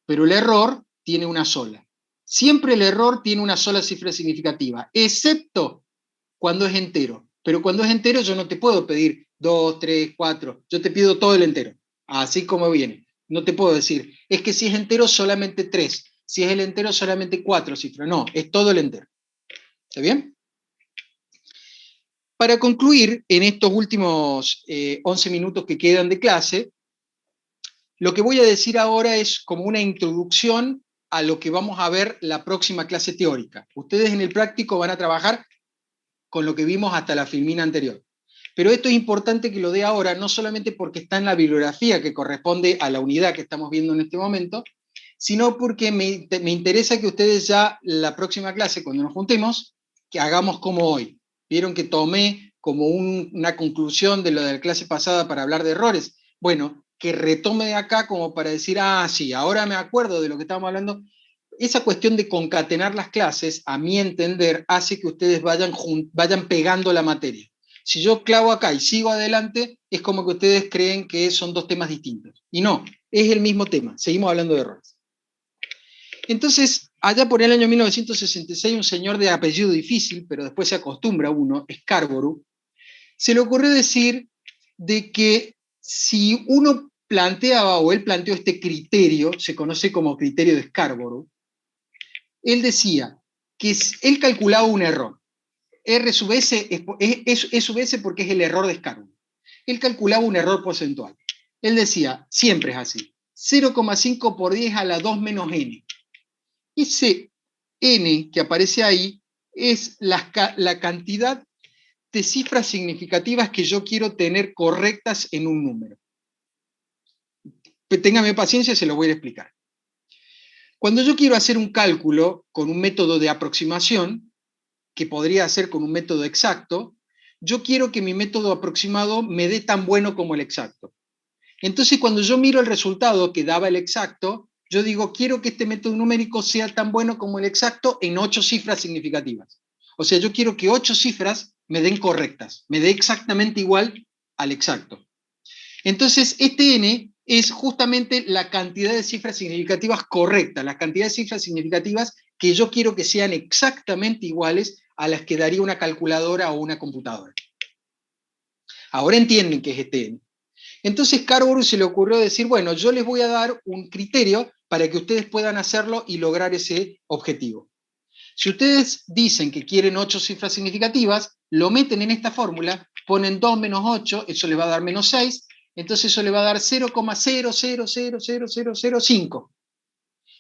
pero el error tiene una sola. Siempre el error tiene una sola cifra significativa, excepto cuando es entero. Pero cuando es entero yo no te puedo pedir 2, 3, 4, yo te pido todo el entero, así como viene. No te puedo decir, es que si es entero solamente 3, si es el entero solamente 4 cifras, no, es todo el entero. ¿Está bien? Para concluir, en estos últimos 11 minutos que quedan de clase, lo que voy a decir ahora es como una introducción a lo que vamos a ver la próxima clase teórica. Ustedes en el práctico van a trabajar con lo que vimos hasta la filmina anterior. Pero esto es importante que lo dé ahora, no solamente porque está en la bibliografía que corresponde a la unidad que estamos viendo en este momento, sino porque me interesa que ustedes ya la próxima clase, cuando nos juntemos, que hagamos como hoy. Vieron que tomé como una conclusión de lo de la clase pasada para hablar de errores. Bueno, que retome de acá como para decir, sí, ahora me acuerdo de lo que estábamos hablando. Esa cuestión de concatenar las clases, a mi entender, hace que ustedes vayan pegando la materia. Si yo clavo acá y sigo adelante, es como que ustedes creen que son 2 temas distintos. Y no, es el mismo tema. Seguimos hablando de errores. Entonces, allá por el año 1966, un señor de apellido difícil, pero después se acostumbra uno, Scarborough, se le ocurrió decir de que si uno planteaba, o él planteó este criterio, se conoce como criterio de Scarborough, él decía que él calculaba un error. R sub S es sub S porque es el error de Scarborough. Él calculaba un error porcentual. Él decía, siempre es así, 0,5 por 10 a la 2 menos n. Ese n que aparece ahí es la cantidad de cifras significativas que yo quiero tener correctas en un número. Téngame paciencia, se lo voy a explicar. Cuando yo quiero hacer un cálculo con un método de aproximación, que podría hacer con un método exacto, yo quiero que mi método aproximado me dé tan bueno como el exacto. Entonces, cuando yo miro el resultado que daba el exacto, yo digo, quiero que este método numérico sea tan bueno como el exacto en 8 cifras significativas. O sea, yo quiero que 8 cifras me den correctas, me dé exactamente igual al exacto. Entonces, este n es justamente la cantidad de cifras significativas correctas, la cantidad de cifras significativas que yo quiero que sean exactamente iguales a las que daría una calculadora o una computadora. Ahora entienden qué es este n. Entonces Scarborough se le ocurrió decir, bueno, yo les voy a dar un criterio para que ustedes puedan hacerlo y lograr ese objetivo. Si ustedes dicen que quieren 8 cifras significativas, lo meten en esta fórmula, ponen 2 menos 8, eso le va a dar menos 6, entonces eso le va a dar 0,000005.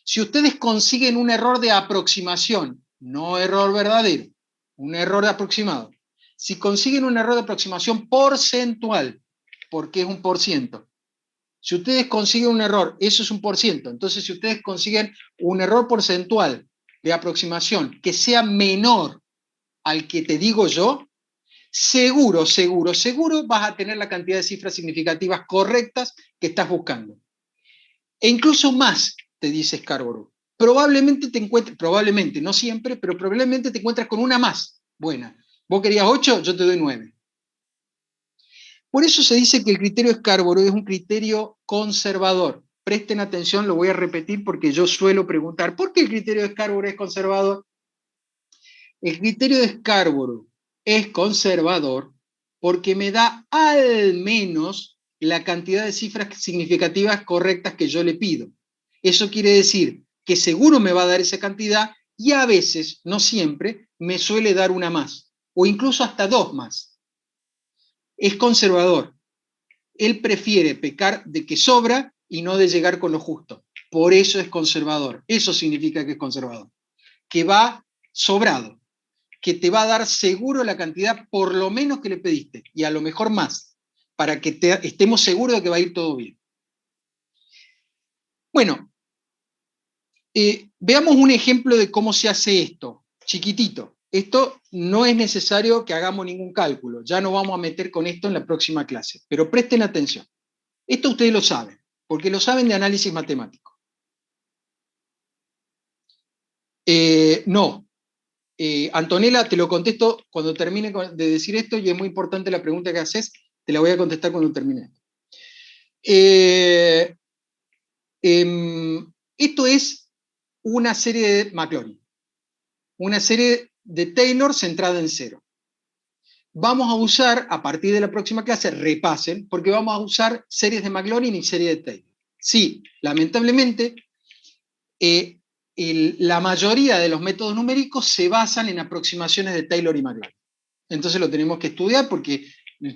Si ustedes consiguen un error de aproximación, no error verdadero, un error de aproximado, si consiguen un error de aproximación porcentual, porque es un por ciento, si ustedes consiguen un error, eso es un por ciento, entonces si ustedes consiguen un error porcentual de aproximación que sea menor al que te digo yo, seguro vas a tener la cantidad de cifras significativas correctas que estás buscando. E incluso más, te dice Scarborough. Probablemente te encuentres, probablemente, no siempre, pero probablemente te encuentras con una más buena. Vos querías 8, yo te doy 9. Por eso se dice que el criterio Scarborough es un criterio conservador. Presten atención, lo voy a repetir porque yo suelo preguntar, ¿por qué el criterio de Scarborough es conservador? El criterio de Scarborough es conservador porque me da al menos la cantidad de cifras significativas correctas que yo le pido. Eso quiere decir que seguro me va a dar esa cantidad y a veces, no siempre, me suele dar una más o incluso hasta 2 más. Es conservador. Él prefiere pecar de que sobra y no de llegar con lo justo. Por eso es conservador. Eso significa que es conservador. Que va sobrado, que te va a dar seguro la cantidad por lo menos que le pediste, y a lo mejor más, para que estemos seguros de que va a ir todo bien. Bueno, veamos un ejemplo de cómo se hace esto, chiquitito. Esto no es necesario que hagamos ningún cálculo, ya no vamos a meter con esto en la próxima clase, pero presten atención. Esto ustedes lo saben, porque lo saben de análisis matemático. No, Antonella, te lo contesto cuando termine de decir esto, y es muy importante la pregunta que haces, te la voy a contestar cuando termine. Esto es una serie de Maclaurin, una serie de Taylor centrada en cero. Vamos a usar, a partir de la próxima clase, repasen, porque vamos a usar series de Maclaurin y series de Taylor. Sí, lamentablemente, la mayoría de los métodos numéricos se basan en aproximaciones de Taylor y Maclaurin. Entonces lo tenemos que estudiar porque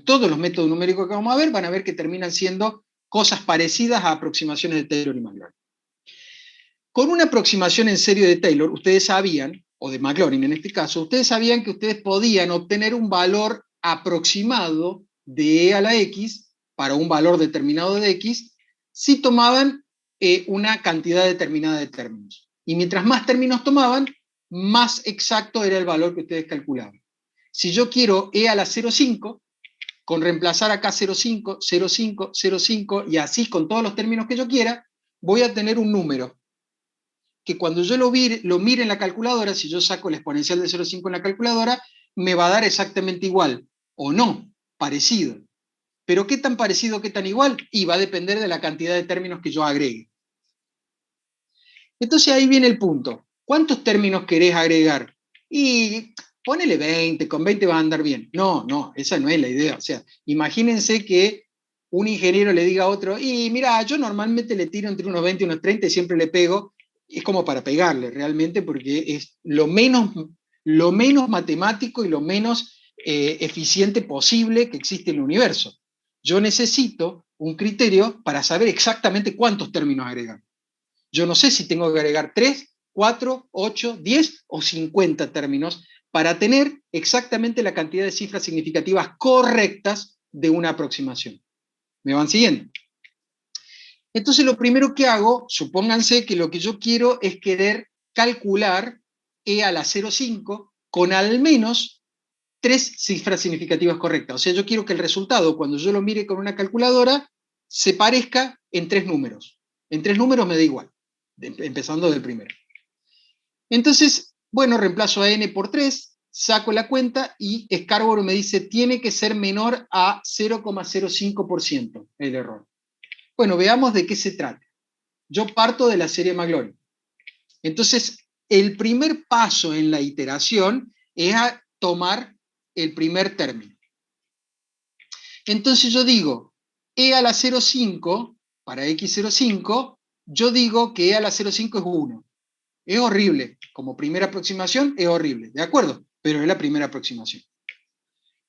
todos los métodos numéricos que vamos a ver van a ver que terminan siendo cosas parecidas a aproximaciones de Taylor y Maclaurin. Con una aproximación en serio de Taylor, ustedes sabían, o de Maclaurin en este caso, ustedes sabían que ustedes podían obtener un valor aproximado de e a la x para un valor determinado de x si tomaban una cantidad determinada de términos. Y mientras más términos tomaban, más exacto era el valor que ustedes calculaban. Si yo quiero e a la 0,5, con reemplazar acá 0,5, 0,5, 0,5 y así con todos los términos que yo quiera, voy a tener un número que cuando yo lo mire en la calculadora, si yo saco la exponencial de 0,5 en la calculadora, me va a dar exactamente igual, o no, parecido. Pero ¿qué tan parecido, qué tan igual? Y va a depender de la cantidad de términos que yo agregue. Entonces ahí viene el punto. ¿Cuántos términos querés agregar? Y ponele 20, con 20 va a andar bien. No, esa no es la idea. O sea, imagínense que un ingeniero le diga a otro, y mira, yo normalmente le tiro entre unos 20 y unos 30 y siempre le pego. Es como para pegarle realmente, porque es lo menos matemático y lo menos eficiente posible que existe en el universo. Yo necesito un criterio para saber exactamente cuántos términos agregar. Yo no sé si tengo que agregar 3, 4, 8, 10 o 50 términos para tener exactamente la cantidad de cifras significativas correctas de una aproximación. ¿Me van siguiendo? Entonces lo primero que hago, supónganse que lo que yo quiero es querer calcular e a la 0,5 con al menos 3 cifras significativas correctas. O sea, yo quiero que el resultado, cuando yo lo mire con una calculadora, se parezca en 3 números. En 3 números me da igual, empezando del primero. Entonces, bueno, reemplazo a n por 3, saco la cuenta y Scarborough me dice tiene que ser menor a 0,05% el error. Bueno, veamos de qué se trata. Yo parto de la serie Maclaurin. Entonces, el primer paso en la iteración es a tomar el primer término. Entonces yo digo, e a la 0,5, para x0,5, yo digo que e a la 0,5 es 1. Es horrible. Como primera aproximación es horrible, ¿de acuerdo? Pero es la primera aproximación.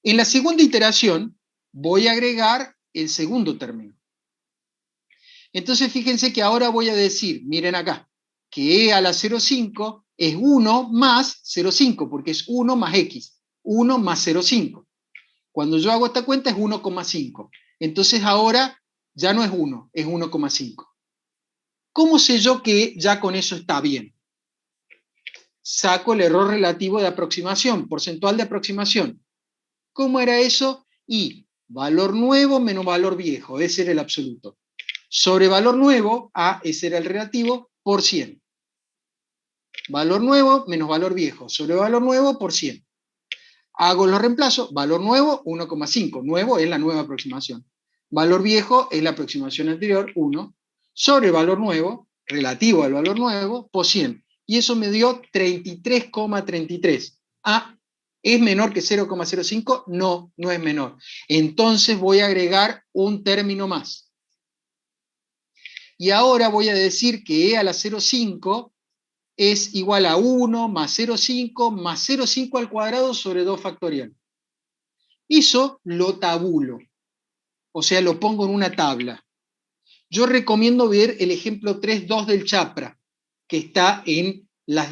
En la segunda iteración voy a agregar el segundo término. Entonces fíjense que ahora voy a decir, miren acá, que e a la 0,5 es 1 más 0,5, porque es 1 más x, 1 más 0,5. Cuando yo hago esta cuenta es 1,5. Entonces ahora ya no es 1, es 1,5. ¿Cómo sé yo que ya con eso está bien? Saco el error relativo de aproximación, porcentual de aproximación. ¿Cómo era eso? Y valor nuevo menos valor viejo, ese era el absoluto. Sobre valor nuevo, A, ese era el relativo, por 100. Valor nuevo menos valor viejo, sobre valor nuevo por 100. Hago los reemplazos, valor nuevo 1,5, nuevo es la nueva aproximación. Valor viejo es la aproximación anterior, 1, sobre valor nuevo, relativo al valor nuevo, por 100. Y eso me dio 33,33. Ah, ¿es menor que 0,05? No, no es menor. Entonces voy a agregar un término más. Y ahora voy a decir que e a la 0,5 es igual a 1 más 0,5 más 0,5 al cuadrado sobre 2 factorial. Eso lo tabulo, o sea, lo pongo en una tabla. Yo recomiendo ver el ejemplo 3.2 del Chapra, que está en las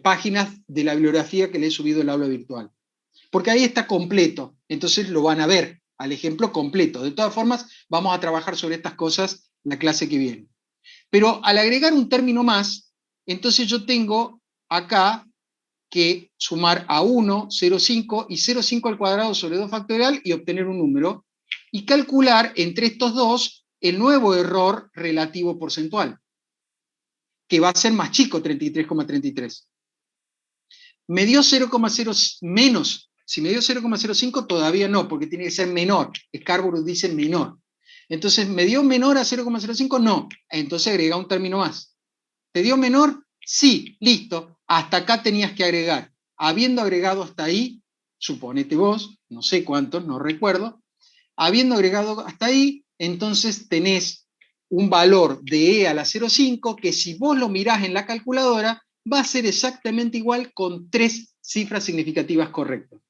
páginas de la bibliografía que le he subido al aula virtual. Porque ahí está completo, entonces lo van a ver al ejemplo completo. De todas formas, vamos a trabajar sobre estas cosas en la clase que viene. Pero al agregar un término más, entonces yo tengo acá que sumar a 1, 0,5 y 0,5 al cuadrado sobre 2 factorial y obtener un número, y calcular entre estos dos el nuevo error relativo porcentual, que va a ser más chico, 33,33. Me dio 0,0 menos. Si me dio 0,05 todavía no, porque tiene que ser menor. Scarborough dice menor. Entonces, ¿me dio menor a 0,05? No. Entonces agrega un término más. ¿Te dio menor? Sí, listo. Hasta acá tenías que agregar. Habiendo agregado hasta ahí, suponete vos, no sé cuántos, no recuerdo, habiendo agregado hasta ahí, entonces tenés un valor de e a la 0,5 que si vos lo mirás en la calculadora, va a ser exactamente igual con 3 cifras significativas correctas.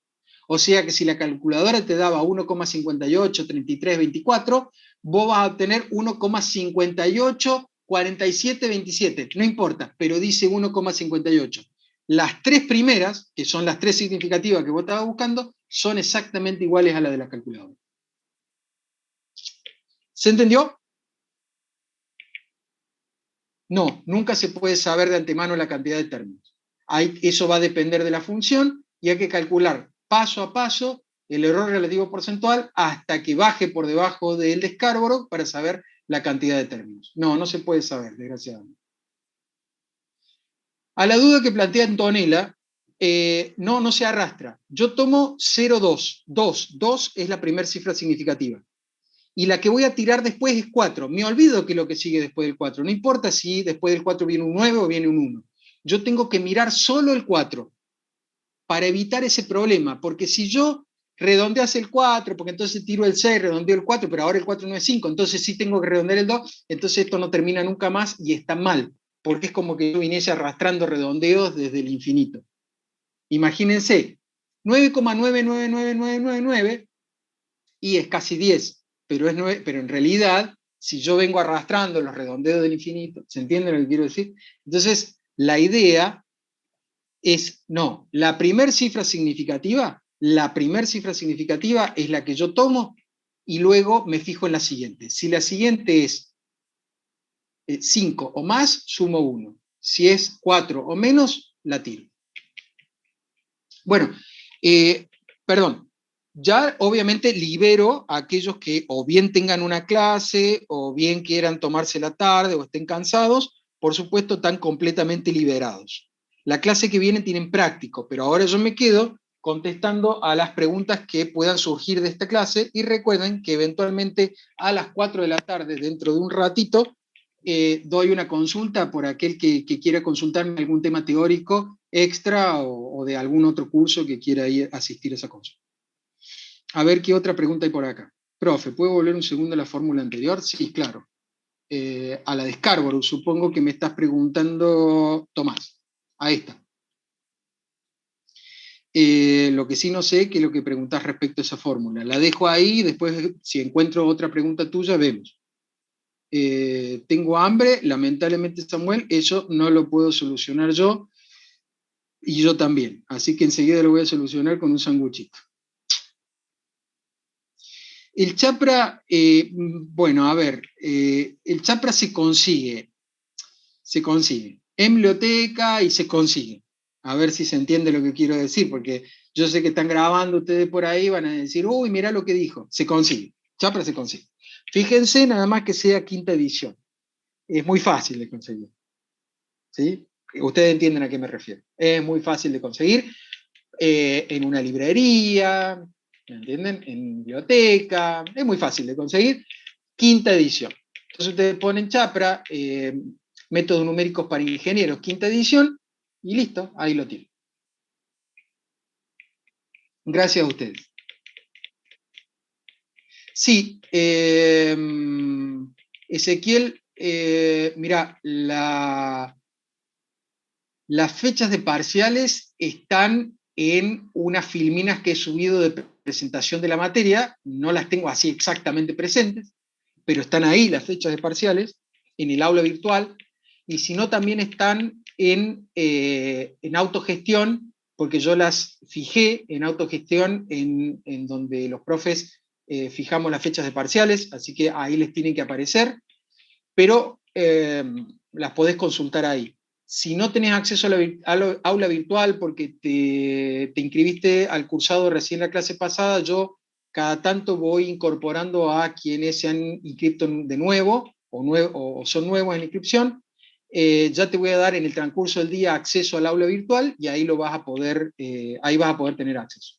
O sea que si la calculadora te daba 1,58, 33, 24, vos vas a obtener 1,58, 47, 27. No importa, pero dice 1,58. Las 3 primeras, que son las 3 significativas que vos estabas buscando, son exactamente iguales a la de la calculadora. ¿Se entendió? No, nunca se puede saber de antemano la cantidad de términos. Eso va a depender de la función y hay que calcular paso a paso el error relativo porcentual hasta que baje por debajo del de Scarborough para saber la cantidad de términos. No, no se puede saber, desgraciadamente. A la duda que plantea Antonella, no se arrastra. Yo tomo 0,2. 2 es la primera cifra significativa. Y la que voy a tirar después es 4. Me olvido que lo que sigue después del 4. No importa si después del 4 viene un 9 o viene un 1. Yo tengo que mirar solo el 4 para evitar ese problema, porque si yo redondeas el 4, porque entonces tiro el 6, redondeo el 4, pero ahora el 4 no es 5, entonces sí tengo que redondear el 2, entonces esto no termina nunca más y está mal, porque es como que yo viniese arrastrando redondeos desde el infinito. Imagínense, 9,99999 y es casi 10, pero en realidad, si yo vengo arrastrando los redondeos del infinito, ¿se entiende lo que quiero decir? Entonces, la idea es, no, la primera cifra significativa es la que yo tomo y luego me fijo en la siguiente. Si la siguiente es 5 o más, sumo 1. Si es 4 o menos, la tiro. Bueno, perdón, ya obviamente libero a aquellos que o bien tengan una clase, o bien quieran tomarse la tarde, o estén cansados, por supuesto están completamente liberados. La clase que viene tienen práctico, pero ahora yo me quedo contestando a las preguntas que puedan surgir de esta clase, y recuerden que eventualmente a las 4 de la tarde, dentro de un ratito, doy una consulta por aquel que quiera consultarme algún tema teórico extra o de algún otro curso que quiera ir a asistir a esa consulta. A ver qué otra pregunta hay por acá. Profe, ¿puedo volver un segundo a la fórmula anterior? Sí, claro. a la de Scarborough, supongo que me estás preguntando, Tomás. Ahí está. Lo que sí no sé qué es lo que preguntás respecto a esa fórmula. La dejo ahí, después si encuentro otra pregunta tuya, vemos. Tengo hambre, lamentablemente Samuel, eso no lo puedo solucionar yo, y yo también. Así que enseguida lo voy a solucionar con un sanguchito. El chapra, bueno, a ver, el chapra se consigue en biblioteca y se consigue. A ver si se entiende lo que quiero decir, porque yo sé que están grabando ustedes por ahí, van a decir, uy, mirá lo que dijo, se consigue, chapra se consigue. Fíjense nada más que sea quinta edición, es muy fácil de conseguir, ¿sí? Ustedes entienden a qué me refiero, es muy fácil de conseguir en una librería, ¿me entienden? En biblioteca, es muy fácil de conseguir, quinta edición. Entonces ustedes ponen chapra, métodos numéricos para ingenieros, quinta edición, y listo, ahí lo tienen. Gracias a ustedes. Sí, Ezequiel, mira, las fechas de parciales están en unas filminas que he subido de presentación de la materia, no las tengo así exactamente presentes, pero están ahí las fechas de parciales, en el aula virtual, y si no también están en autogestión, porque yo las fijé en autogestión en donde los profes fijamos las fechas de parciales, así que ahí les tienen que aparecer, pero las podés consultar ahí. Si no tenés acceso a la aula virtual porque te inscribiste al cursado recién la clase pasada, yo cada tanto voy incorporando a quienes se han inscrito de nuevo o son nuevos en la inscripción. Ya te voy a dar en el transcurso del día acceso al aula virtual y ahí ahí vas a poder tener acceso.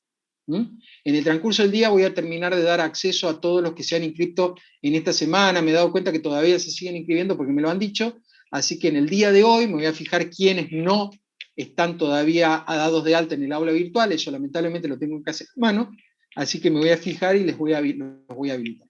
¿Mm? En el transcurso del día voy a terminar de dar acceso a todos los que se han inscrito en esta semana. Me he dado cuenta que todavía se siguen inscribiendo porque me lo han dicho, así que en el día de hoy me voy a fijar quiénes no están todavía dados de alta en el aula virtual. Eso lamentablemente lo tengo en casa en mano, así que me voy a fijar y los voy a habilitar.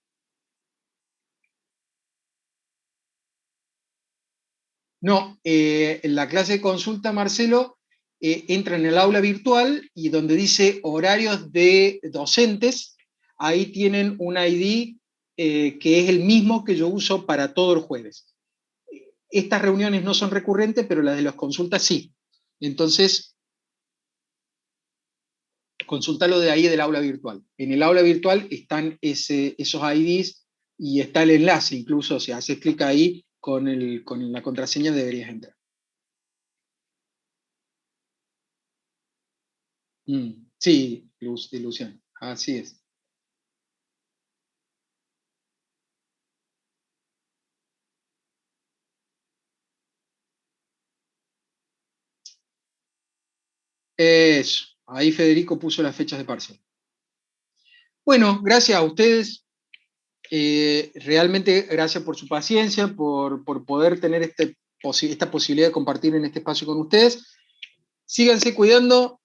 No, en la clase de consulta, Marcelo, entra en el aula virtual y donde dice horarios de docentes, ahí tienen un ID que es el mismo que yo uso para todos los jueves. Estas reuniones no son recurrentes, pero las de las consultas sí. Entonces, consultalo de ahí del aula virtual. En el aula virtual están esos IDs y está el enlace, incluso si haces clic ahí con la contraseña deberías entrar. Sí, Luciano, así es. Eso, ahí Federico puso las fechas de parcial. Bueno, gracias a ustedes. Realmente gracias por su paciencia, por poder tener esta posibilidad de compartir en este espacio con ustedes. Síganse cuidando,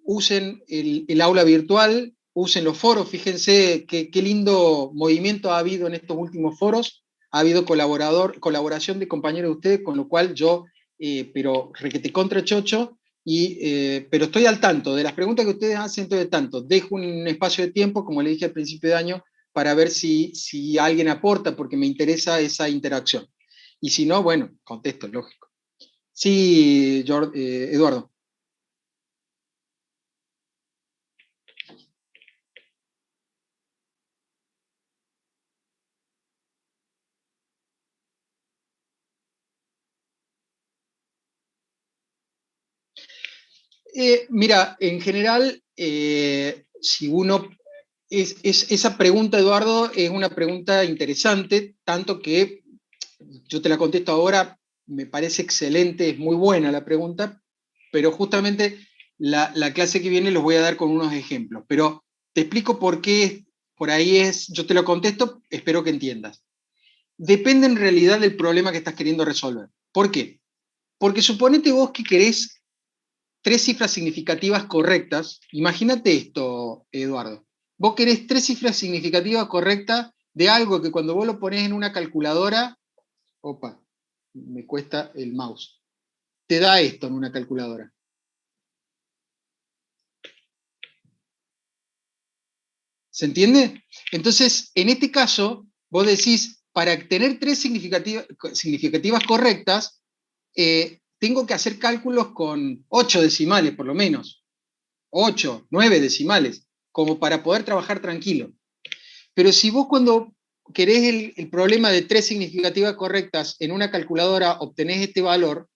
usen el aula virtual, usen los foros. Fíjense qué lindo movimiento ha habido en estos últimos foros. Ha habido colaboración de compañeros de ustedes, con lo cual yo, pero requete contra chocho, pero estoy al tanto de las preguntas que ustedes hacen, estoy al tanto. Dejo un espacio de tiempo, como le dije al principio de año, para ver si alguien aporta, porque me interesa esa interacción. Y si no, bueno, contesto, lógico. Sí, Eduardo. Mira, en general, si uno... esa pregunta, Eduardo, es una pregunta interesante, tanto que yo te la contesto ahora, me parece excelente, es muy buena la pregunta, pero justamente la clase que viene los voy a dar con unos ejemplos. Pero te explico por qué, por ahí yo te lo contesto, espero que entiendas. Depende en realidad del problema que estás queriendo resolver. ¿Por qué? Porque suponete vos que querés tres cifras significativas correctas. Imagínate esto, Eduardo. Vos querés tres cifras significativas correctas de algo que cuando vos lo pones en una calculadora, opa, me cuesta el mouse, te da esto en una calculadora. ¿Se entiende? Entonces, en este caso, vos decís, para tener tres significativas correctas, tengo que hacer cálculos con 8 decimales, por lo menos. 8, 9 decimales, como para poder trabajar tranquilo. Pero si vos cuando querés el problema de tres significativas correctas en una calculadora obtenés este valor,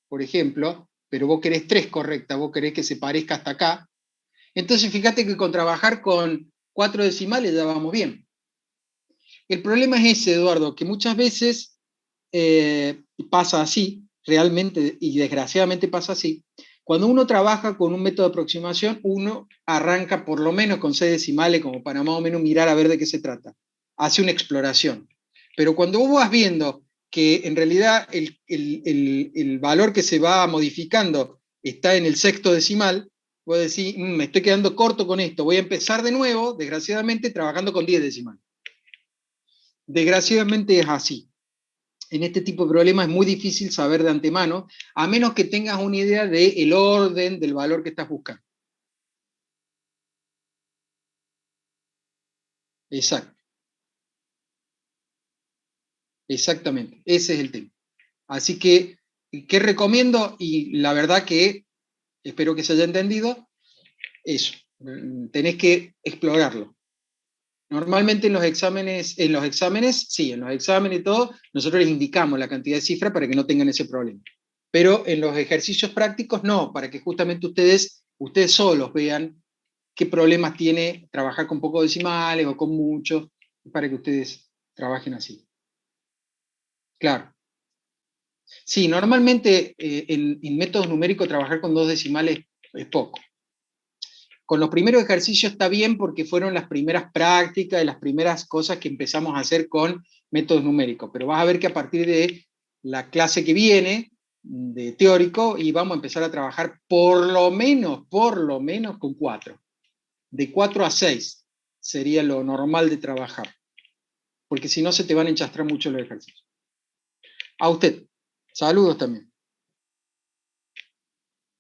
por ejemplo, pero vos querés tres correctas, vos querés que se parezca hasta acá, entonces fíjate que con trabajar con 4 decimales ya vamos bien. El problema es ese, Eduardo, que muchas veces pasa así, realmente y desgraciadamente pasa así. Cuando uno trabaja con un método de aproximación, uno arranca por lo menos con 6 decimales como para más o menos mirar a ver de qué se trata. Hace una exploración. Pero cuando vos vas viendo que en realidad el valor que se va modificando está en el sexto decimal, vos decís, me estoy quedando corto con esto, voy a empezar de nuevo, desgraciadamente, trabajando con 10 decimales. Desgraciadamente es así. En este tipo de problemas es muy difícil saber de antemano, a menos que tengas una idea del orden del valor que estás buscando. Exacto, exactamente, ese es el tema. Así que, ¿qué recomiendo? Y la verdad que espero que se haya entendido, eso, tenés que explorarlo. Normalmente sí, en los exámenes y todo, nosotros les indicamos la cantidad de cifras para que no tengan ese problema. Pero en los ejercicios prácticos no, para que justamente ustedes solos vean qué problemas tiene trabajar con pocos decimales o con muchos, para que ustedes trabajen así. Claro. Sí, normalmente en métodos numéricos trabajar con 2 decimales es poco. Con los primeros ejercicios está bien porque fueron las primeras prácticas y las primeras cosas que empezamos a hacer con métodos numéricos, pero vas a ver que a partir de la clase que viene, de teórico, y vamos a empezar a trabajar por lo menos con 4. De 4 a 6 sería lo normal de trabajar, porque si no se te van a enchastrar mucho los ejercicios. A usted, saludos también.